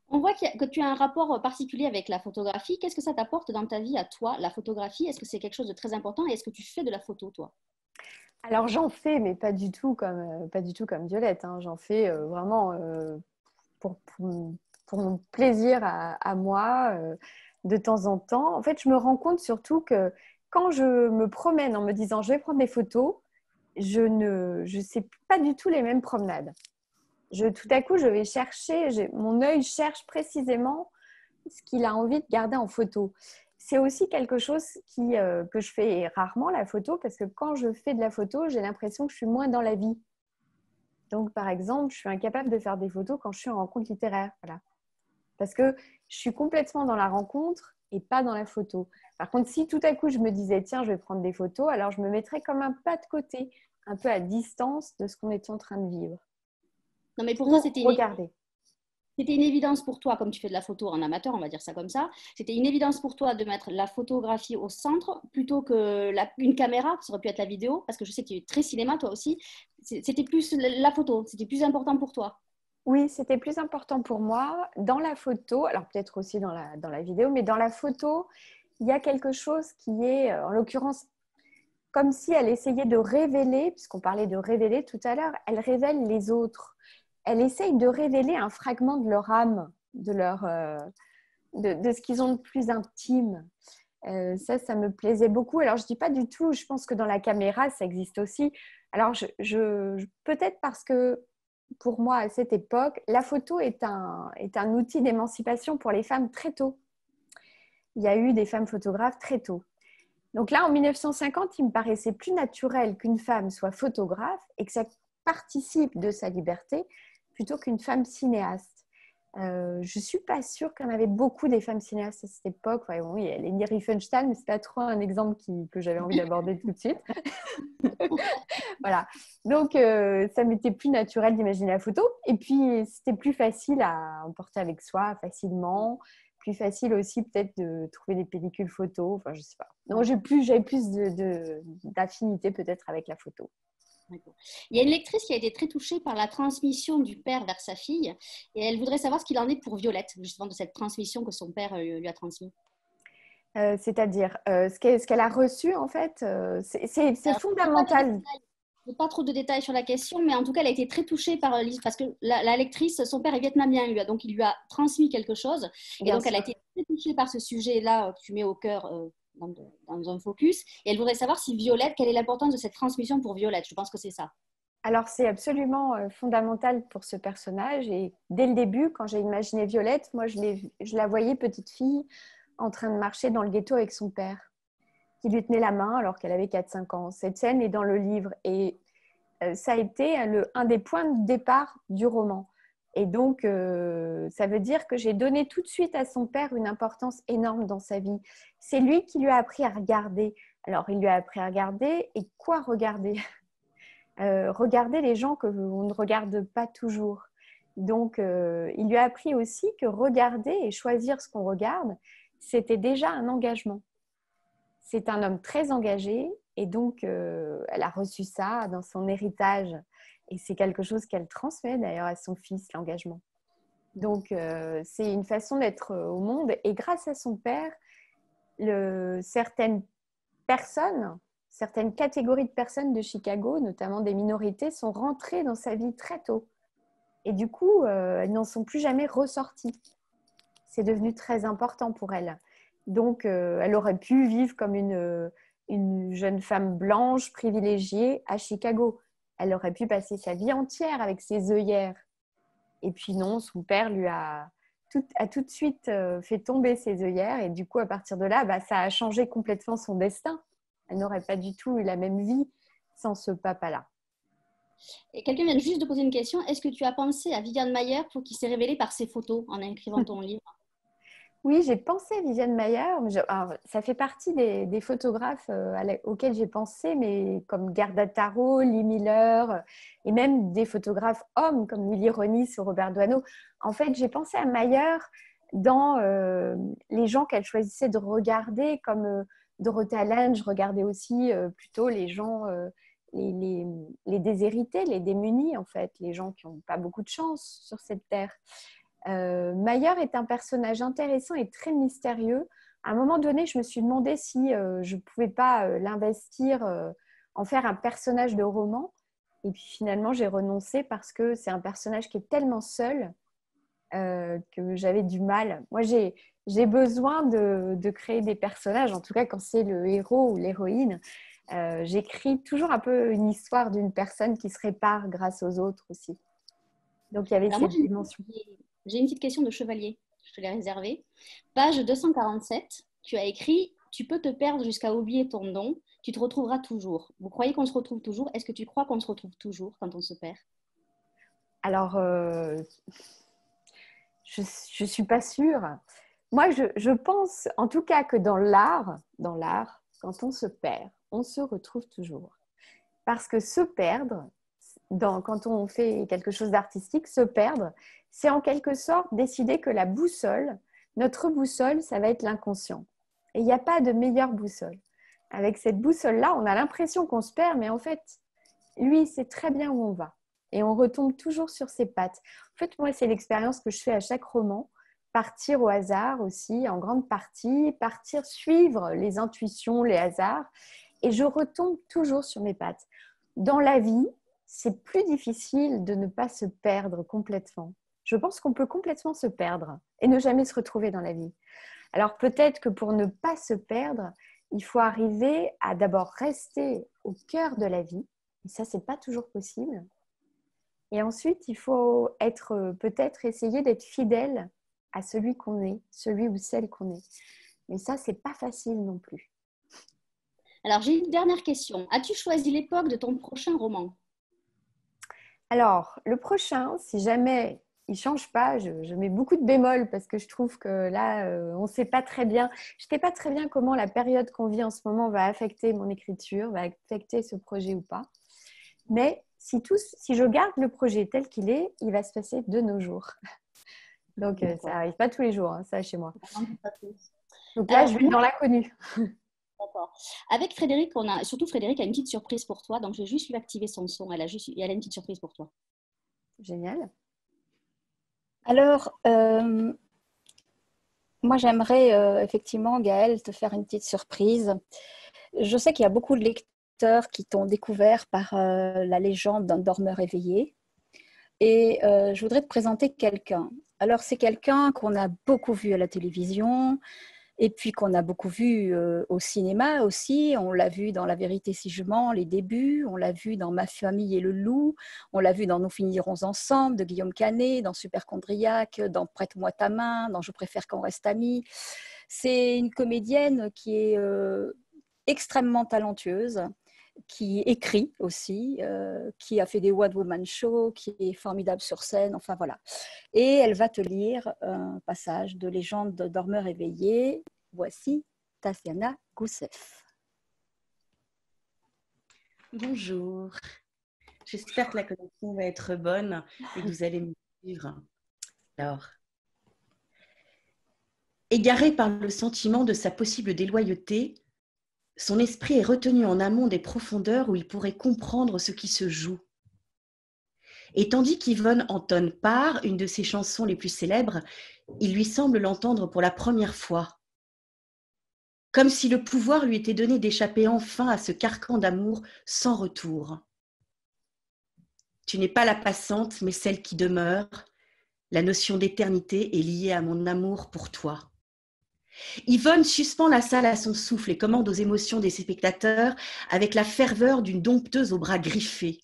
On voit que tu as un rapport particulier avec la photographie. Qu'est-ce que ça t'apporte dans ta vie à toi, la photographie? Est-ce que c'est quelque chose de très important et est-ce que tu fais de la photo, toi? Alors, j'en fais, mais pas du tout comme Violette. Hein. J'en fais vraiment pour mon plaisir à moi, de temps en temps. En fait, je me rends compte surtout que quand je me promène en me disant je vais prendre des photos, je sais pas du tout les mêmes promenades. Tout à coup, je vais chercher, mon œil cherche précisément ce qu'il a envie de garder en photo. C'est aussi quelque chose que je fais rarement, la photo, parce que quand je fais de la photo, j'ai l'impression que je suis moins dans la vie. Donc, par exemple, je suis incapable de faire des photos quand je suis en rencontre littéraire. Voilà. Parce que je suis complètement dans la rencontre et pas dans la photo. Par contre, si tout à coup, je me disais, tiens, je vais prendre des photos, alors je me mettrais comme un pas de côté, un peu à distance de ce qu'on est en train de vivre. Non, mais pour toi, C'était une évidence pour toi, comme tu fais de la photo en amateur, on va dire ça comme ça. C'était une évidence pour toi de mettre la photographie au centre plutôt que une caméra, ça aurait pu être la vidéo, parce que je sais que tu es très cinéma, toi aussi. C'était plus la photo, c'était plus important pour toi. Oui, c'était plus important pour moi. Dans la photo, alors peut-être aussi dans la vidéo, mais dans la photo, il y a quelque chose qui est, en l'occurrence, comme si elle essayait de révéler, puisqu'on parlait de révéler tout à l'heure, elle révèle les autres. Elle essaye de révéler un fragment de leur âme, de ce qu'ils ont de plus intime. Ça me plaisait beaucoup. Alors, je ne dis pas du tout, je pense que dans la caméra, ça existe aussi. Alors, peut-être parce que pour moi, à cette époque, la photo est un outil d'émancipation pour les femmes très tôt. Il y a eu des femmes photographes très tôt. Donc là, en 1950, il me paraissait plus naturel qu'une femme soit photographe et que ça participe de sa liberté plutôt qu'une femme cinéaste. Je ne suis pas sûre qu'il y en avait beaucoup des femmes cinéastes à cette époque. Enfin, bon, il y a Leni Riefenstahl, mais ce n'est pas trop un exemple que j'avais envie d'aborder tout de suite. Voilà. Donc, ça m'était plus naturel d'imaginer la photo. Et puis, c'était plus facile à emporter avec soi facilement. Plus facile aussi peut-être de trouver des pellicules photos. Enfin, je ne sais pas. Non, j'avais plus d'affinité peut-être avec la photo. Il y a une lectrice qui a été très touchée par la transmission du père vers sa fille et elle voudrait savoir ce qu'il en est pour Violette, justement, de cette transmission que son père lui a transmise. C'est-à-dire ce qu'elle a reçu, en fait, c'est fondamental. Je n'ai pas trop de détails sur la question, mais en tout cas, elle a été très touchée par parce que la lectrice, son père est vietnamien, donc il lui a transmis quelque chose. Et donc, elle a été très touchée par ce sujet-là que tu mets au cœur dans un focus. Et elle voudrait savoir si Violette, quelle est l'importance de cette transmission pour Violette? Je pense que c'est ça. Alors, c'est absolument fondamental pour ce personnage. Et dès le début, quand j'ai imaginé Violette, moi, je la voyais petite fille en train de marcher dans le ghetto avec son père, qui lui tenait la main alors qu'elle avait 4-5 ans. Cette scène est dans le livre et ça a été un des points de départ du roman. Et donc, ça veut dire que j'ai donné tout de suite à son père une importance énorme dans sa vie. C'est lui qui lui a appris à regarder. Alors, il lui a appris à regarder et quoi regarder? Regarder les gens que on ne regarde pas toujours. Donc, il lui a appris aussi que regarder et choisir ce qu'on regarde, c'était déjà un engagement. C'est un homme très engagé et donc elle a reçu ça dans son héritage. Et c'est quelque chose qu'elle transmet d'ailleurs à son fils, l'engagement. Donc, c'est une façon d'être au monde. Et grâce à son père, certaines personnes, certaines catégories de personnes de Chicago, notamment des minorités, sont rentrées dans sa vie très tôt. Et du coup, elles n'en sont plus jamais ressorties. C'est devenu très important pour elle. Donc, elle aurait pu vivre comme une jeune femme blanche, privilégiée à Chicago. Elle aurait pu passer sa vie entière avec ses œillères. Et puis non, son père lui a tout de suite fait tomber ses œillères. Et du coup, à partir de là, ça a changé complètement son destin. Elle n'aurait pas du tout eu la même vie sans ce papa-là. Et quelqu'un vient juste de poser une question. Est-ce que tu as pensé à Viviane Maier pour qui s'est révélée par ses photos en écrivant ton livre? Oui, j'ai pensé à Viviane Maier. Ça fait partie des photographes auxquels j'ai pensé, mais comme Gerda Taro, Lee Miller, et même des photographes hommes comme Willy Ronis ou Robert Doisneau. En fait, j'ai pensé à Maier dans les gens qu'elle choisissait de regarder, comme Dorothée Allen. Je regardais aussi plutôt les gens, les déshérités, les démunis, en fait, les gens qui n'ont pas beaucoup de chance sur cette terre. Maier est un personnage intéressant et très mystérieux. À un moment donné, je me suis demandé si je ne pouvais pas l'investir, en faire un personnage de roman. Et puis finalement, j'ai renoncé parce que c'est un personnage qui est tellement seul que j'avais du mal. Moi, j'ai besoin de créer des personnages, en tout cas quand c'est le héros ou l'héroïne. J'écris toujours un peu une histoire d'une personne qui se répare grâce aux autres aussi. Donc, il y avait Alors cette moi, dimension. j'ai une petite question de chevalier. Je te l'ai réservée. Page 247, tu as écrit « Tu peux te perdre jusqu'à oublier ton don, tu te retrouveras toujours ». Vous croyez qu'on se retrouve toujours? Est-ce que tu crois qu'on se retrouve toujours quand on se perd? Alors, je ne suis pas sûre. Moi, je pense en tout cas que dans l'art, quand on se perd, on se retrouve toujours. Parce que se perdre, quand on fait quelque chose d'artistique, se perdre, c'est en quelque sorte décider que la boussole, notre boussole, ça va être l'inconscient. Et il n'y a pas de meilleure boussole. Avec cette boussole-là, on a l'impression qu'on se perd, mais en fait, lui, il sait très bien où on va. Et on retombe toujours sur ses pattes. En fait, moi, c'est l'expérience que je fais à chaque roman. Partir au hasard aussi, en grande partie. Partir suivre les intuitions, les hasards. Et je retombe toujours sur mes pattes. Dans la vie, c'est plus difficile de ne pas se perdre complètement. Je pense qu'on peut complètement se perdre et ne jamais se retrouver dans la vie. Alors peut-être que pour ne pas se perdre, il faut arriver à d'abord rester au cœur de la vie. Et ça, c'est pas toujours possible. Et ensuite, il faut peut-être essayer d'être fidèle à celui qu'on est, celui ou celle qu'on est. Mais ça, c'est pas facile non plus. Alors, j'ai une dernière question. As-tu choisi l'époque de ton prochain roman? Alors, le prochain, si jamais il ne change pas, je mets beaucoup de bémols parce que je trouve que là, on ne sait pas très bien. Je ne sais pas très bien comment la période qu'on vit en ce moment va affecter mon écriture, va affecter ce projet ou pas. Mais si je garde le projet tel qu'il est, il va se passer de nos jours. Donc, ça n'arrive pas tous les jours, hein, ça, chez moi. Donc là, je vais dans l'inconnu. D'accord. Avec Frédéric, surtout Frédéric a une petite surprise pour toi, donc je vais juste lui activer son son. Elle a une petite surprise pour toi. Génial. Alors, moi, j'aimerais effectivement, Gaëlle, te faire une petite surprise. Je sais qu'il y a beaucoup de lecteurs qui t'ont découvert par la légende d'un dormeur éveillé. Et je voudrais te présenter quelqu'un. Alors, c'est quelqu'un qu'on a beaucoup vu à la télévision et puis qu'on a beaucoup vu au cinéma aussi. On l'a vu dans La vérité si je mens, les débuts. On l'a vu dans Ma famille et le loup. On l'a vu dans Nous finirons ensemble de Guillaume Canet, dans Superchondriac, dans Prête-moi ta main, dans Je préfère qu'on reste amis. C'est une comédienne qui est extrêmement talentueuse, qui écrit aussi, qui a fait des What Woman Show, qui est formidable sur scène, enfin voilà. Et elle va te lire un passage de Légende de dormeur éveillé. Voici Tatiana Goussef. Bonjour, j'espère que la connexion va être bonne et que vous allez me suivre. Alors, égaré par le sentiment de sa possible déloyauté, son esprit est retenu en amont des profondeurs où il pourrait comprendre ce qui se joue. Et tandis qu'Yvonne entonne Part, une de ses chansons les plus célèbres, il lui semble l'entendre pour la première fois. Comme si le pouvoir lui était donné d'échapper enfin à ce carcan d'amour sans retour. Tu n'es pas la passante, mais celle qui demeure. La notion d'éternité est liée à mon amour pour toi. Yvonne suspend la salle à son souffle et commande aux émotions des spectateurs avec la ferveur d'une dompteuse aux bras griffés.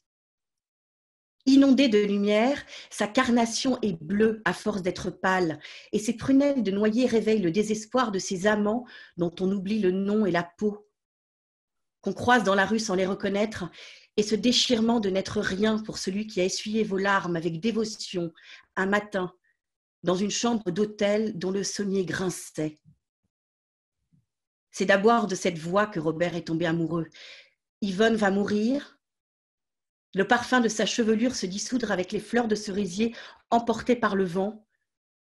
Inondée de lumière, sa carnation est bleue à force d'être pâle et ses prunelles de noyer réveillent le désespoir de ces amants dont on oublie le nom et la peau, qu'on croise dans la rue sans les reconnaître, et ce déchirement de n'être rien pour celui qui a essuyé vos larmes avec dévotion un matin dans une chambre d'hôtel dont le sommier grinçait. C'est d'abord de cette voix que Robert est tombé amoureux. Yvonne va mourir. Le parfum de sa chevelure se dissoudre avec les fleurs de cerisier emportées par le vent.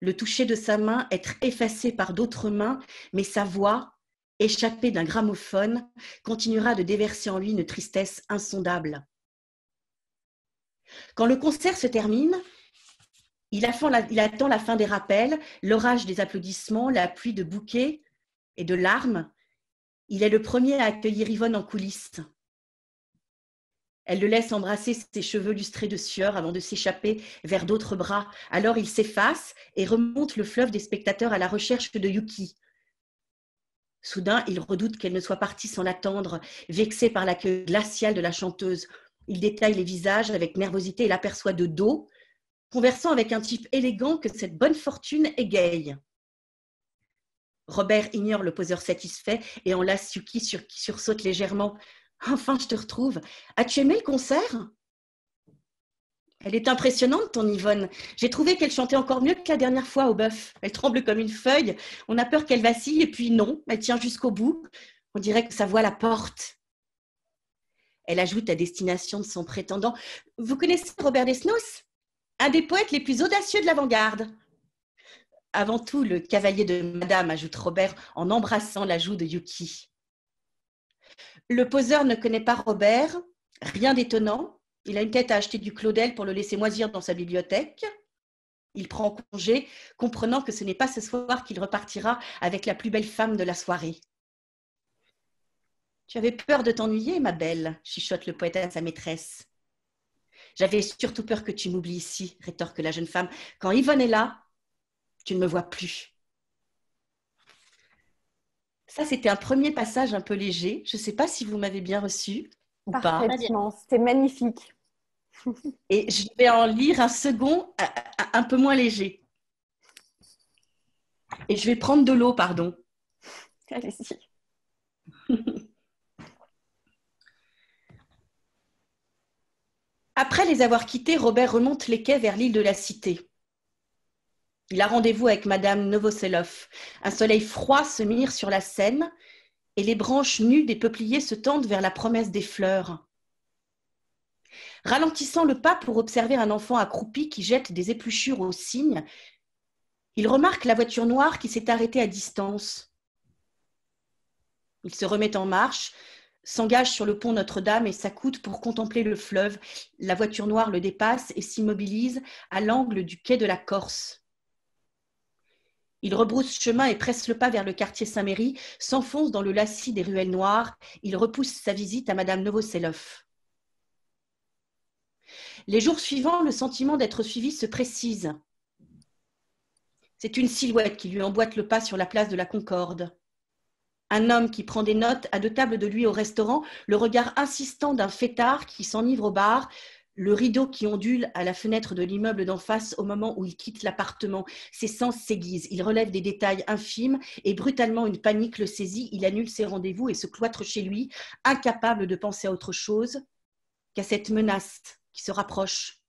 Le toucher de sa main être effacé par d'autres mains, mais sa voix, échappée d'un gramophone, continuera de déverser en lui une tristesse insondable. Quand le concert se termine, il attend la fin des rappels, l'orage des applaudissements, la pluie de bouquets et de larmes. Il est le premier à accueillir Yvonne en coulisses. Elle le laisse embrasser ses cheveux lustrés de sueur avant de s'échapper vers d'autres bras. Alors il s'efface et remonte le fleuve des spectateurs à la recherche de Yuki. Soudain, il redoute qu'elle ne soit partie sans l'attendre, vexé par l'accueil glacial de la chanteuse. Il détaille les visages avec nervosité et l'aperçoit de dos, conversant avec un type élégant que cette bonne fortune égaye. Robert ignore le poseur satisfait et enlace Yuki qui sursaute légèrement. « Enfin, je te retrouve. As-tu aimé le concert ?» Elle est impressionnante, ton Yvonne. J'ai trouvé qu'elle chantait encore mieux que la dernière fois au bœuf. Elle tremble comme une feuille. On a peur qu'elle vacille, et puis non, elle tient jusqu'au bout. On dirait que sa voix la porte. Elle ajoute à destination de son prétendant. « Vous connaissez Robert Desnos ? Un des poètes les plus audacieux de l'avant-garde. » Avant tout, le cavalier de madame, ajoute Robert en embrassant la joue de Yuki. Le poseur ne connaît pas Robert, rien d'étonnant. Il a une tête à acheter du Claudel pour le laisser moisir dans sa bibliothèque. Il prend congé, comprenant que ce n'est pas ce soir qu'il repartira avec la plus belle femme de la soirée. « Tu avais peur de t'ennuyer, ma belle » chuchote le poète à sa maîtresse. « J'avais surtout peur que tu m'oublies ici » rétorque la jeune femme. « Quand Yvonne est là, tu ne me vois plus. » Ça, c'était un premier passage un peu léger. Je ne sais pas si vous m'avez bien reçu ou pas. Parfaitement, c'était magnifique. Et je vais en lire un second un peu moins léger. Et je vais prendre de l'eau, pardon. Allez-y. Après les avoir quittés, Robert remonte les quais vers l'île de la Cité. Il a rendez-vous avec Madame Novoselov. Un soleil froid se mire sur la Seine et les branches nues des peupliers se tendent vers la promesse des fleurs. Ralentissant le pas pour observer un enfant accroupi qui jette des épluchures au cygne, il remarque la voiture noire qui s'est arrêtée à distance. Il se remet en marche, s'engage sur le pont Notre-Dame et s'accoude pour contempler le fleuve. La voiture noire le dépasse et s'immobilise à l'angle du quai de la Corse. Il rebrousse chemin et presse le pas vers le quartier Saint-Méry, s'enfonce dans le lacis des ruelles noires. Il repousse sa visite à Madame Novoselov. Les jours suivants, le sentiment d'être suivi se précise. C'est une silhouette qui lui emboîte le pas sur la place de la Concorde. Un homme qui prend des notes à 2 tables de lui au restaurant, le regard insistant d'un fêtard qui s'enivre au bar, le rideau qui ondule à la fenêtre de l'immeuble d'en face au moment où il quitte l'appartement. Ses sens s'aiguisent, il relève des détails infimes et brutalement une panique le saisit, il annule ses rendez-vous et se cloître chez lui, incapable de penser à autre chose qu'à cette menace qui se rapproche.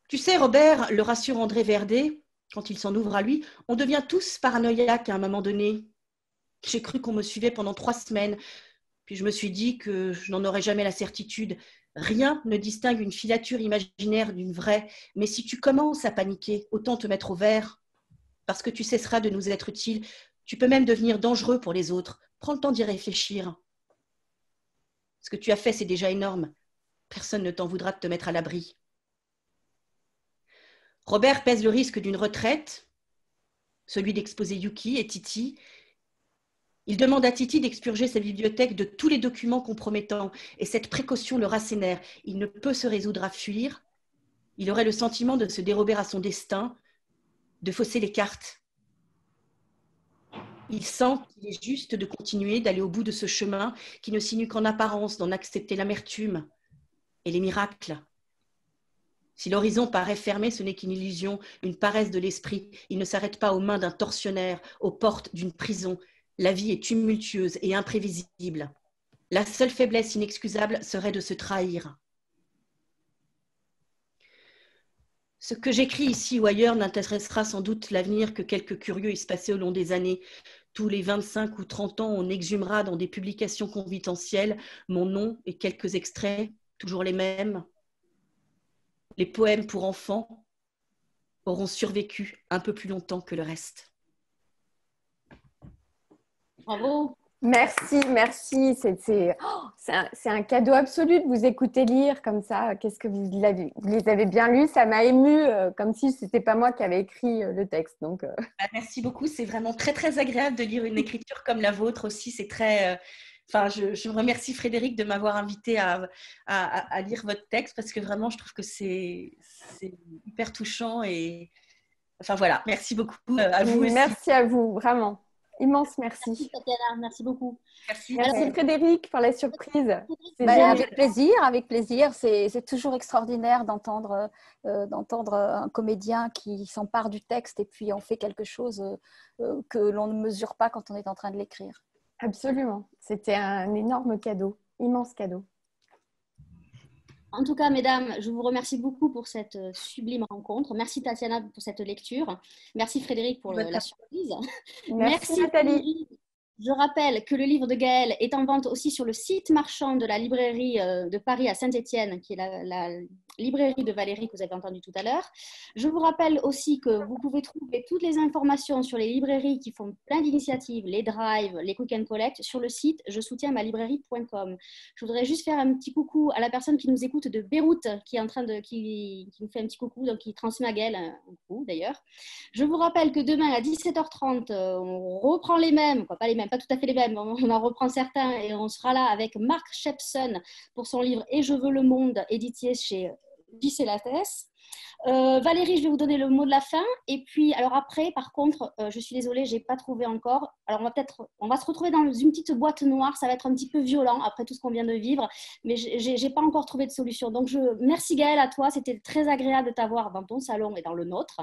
Tu sais, Robert, le rassure André Verdet, quand il s'en ouvre à lui, on devient tous paranoïaques à un moment donné. J'ai cru qu'on me suivait pendant 3 semaines, puis je me suis dit que je n'en aurais jamais la certitude. Rien ne distingue une filature imaginaire d'une vraie, mais si tu commences à paniquer, autant te mettre au vert, parce que tu cesseras de nous être utile. Tu peux même devenir dangereux pour les autres. Prends le temps d'y réfléchir. Ce que tu as fait, c'est déjà énorme. Personne ne t'en voudra de te mettre à l'abri. Robert pèse le risque d'une retraite, celui d'exposer Yuki et Titi. Il demande à Titi d'expurger sa bibliothèque de tous les documents compromettants et cette précaution le rassénère. Il ne peut se résoudre à fuir. Il aurait le sentiment de se dérober à son destin, de fausser les cartes. Il sent qu'il est juste de continuer, d'aller au bout de ce chemin qui ne sinue qu'en apparence d'en accepter l'amertume et les miracles. Si l'horizon paraît fermé, ce n'est qu'une illusion, une paresse de l'esprit. Il ne s'arrête pas aux mains d'un tortionnaire, aux portes d'une prison. La vie est tumultueuse et imprévisible. La seule faiblesse inexcusable serait de se trahir. Ce que j'écris ici ou ailleurs n'intéressera sans doute l'avenir que quelques curieux espacés au long des années. Tous les 25 ou 30 ans, on exhumera dans des publications confidentielles mon nom et quelques extraits, toujours les mêmes. Les poèmes pour enfants auront survécu un peu plus longtemps que le reste. Bravo. Merci, merci. C'est un cadeau absolu de vous écouter lire comme ça. Qu'est-ce que vous les avez bien lus? Ça m'a émue, comme si ce n'était pas moi qui avais écrit le texte. Donc, Merci beaucoup. C'est vraiment très, très agréable de lire une écriture comme la vôtre aussi. C'est très... je remercie Frédéric de m'avoir invité à lire votre texte parce que vraiment, je trouve que c'est hyper touchant. Et enfin, voilà. Merci beaucoup à vous aussi. Merci à vous, vraiment. Immense merci. Merci Tatiana, merci beaucoup. Merci Frédéric pour la surprise. Avec plaisir, avec plaisir. C'est toujours extraordinaire d'entendre un comédien qui s'empare du texte et puis en fait quelque chose que l'on ne mesure pas quand on est en train de l'écrire. Absolument. C'était un énorme cadeau, immense cadeau. En tout cas, mesdames, je vous remercie beaucoup pour cette sublime rencontre. Merci Tatiana pour cette lecture. Merci Frédéric pour la surprise. Merci Nathalie. Je rappelle que le livre de Gaëlle est en vente aussi sur le site marchand de la librairie de Paris à Saint-Étienne, qui est la librairie de Valérie que vous avez entendu tout à l'heure. Je vous rappelle aussi que vous pouvez trouver toutes les informations sur les librairies qui font plein d'initiatives, les drives, les click and collect, sur le site je soutiens ma librairie.com. Je voudrais juste faire un petit coucou à la personne qui nous écoute de Beyrouth, qui nous fait un petit coucou, donc qui transmet à Gaëlle un coucou d'ailleurs. Je vous rappelle que demain à 17h30, on reprend les mêmes, pas les mêmes, pas tout à fait les mêmes, on en reprend certains et on sera là avec Marc Shepson pour son livre Et je veux le monde, édité chez JC Lattès. Valérie, je vais vous donner le mot de la fin. Et puis, alors après, par contre, je suis désolée, je n'ai pas trouvé encore. Alors, on va se retrouver dans une petite boîte noire. Ça va être un petit peu violent après tout ce qu'on vient de vivre. Mais je n'ai pas encore trouvé de solution. Donc, merci Gaëlle à toi. C'était très agréable de t'avoir dans ton salon et dans le nôtre.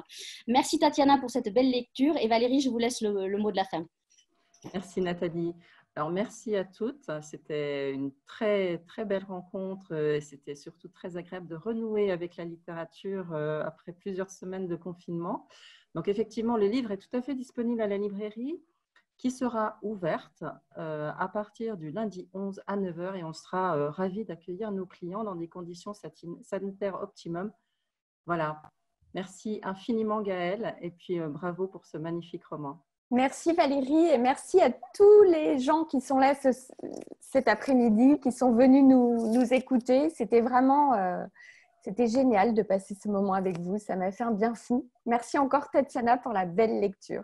Merci Tatiana pour cette belle lecture. Et Valérie, je vous laisse le mot de la fin. Merci Nathalie. Alors merci à toutes. C'était une très très belle rencontre et c'était surtout très agréable de renouer avec la littérature après plusieurs semaines de confinement. Donc effectivement, le livre est tout à fait disponible à la librairie qui sera ouverte à partir du lundi 11 à 9h et on sera ravis d'accueillir nos clients dans des conditions sanitaires optimum. Voilà. Merci infiniment Gaëlle et puis bravo pour ce magnifique roman. Merci Valérie et merci à tous les gens qui sont là cet après-midi, qui sont venus nous écouter. C'était vraiment c'était génial de passer ce moment avec vous. Ça m'a fait un bien fou. Merci encore Tatiana pour la belle lecture.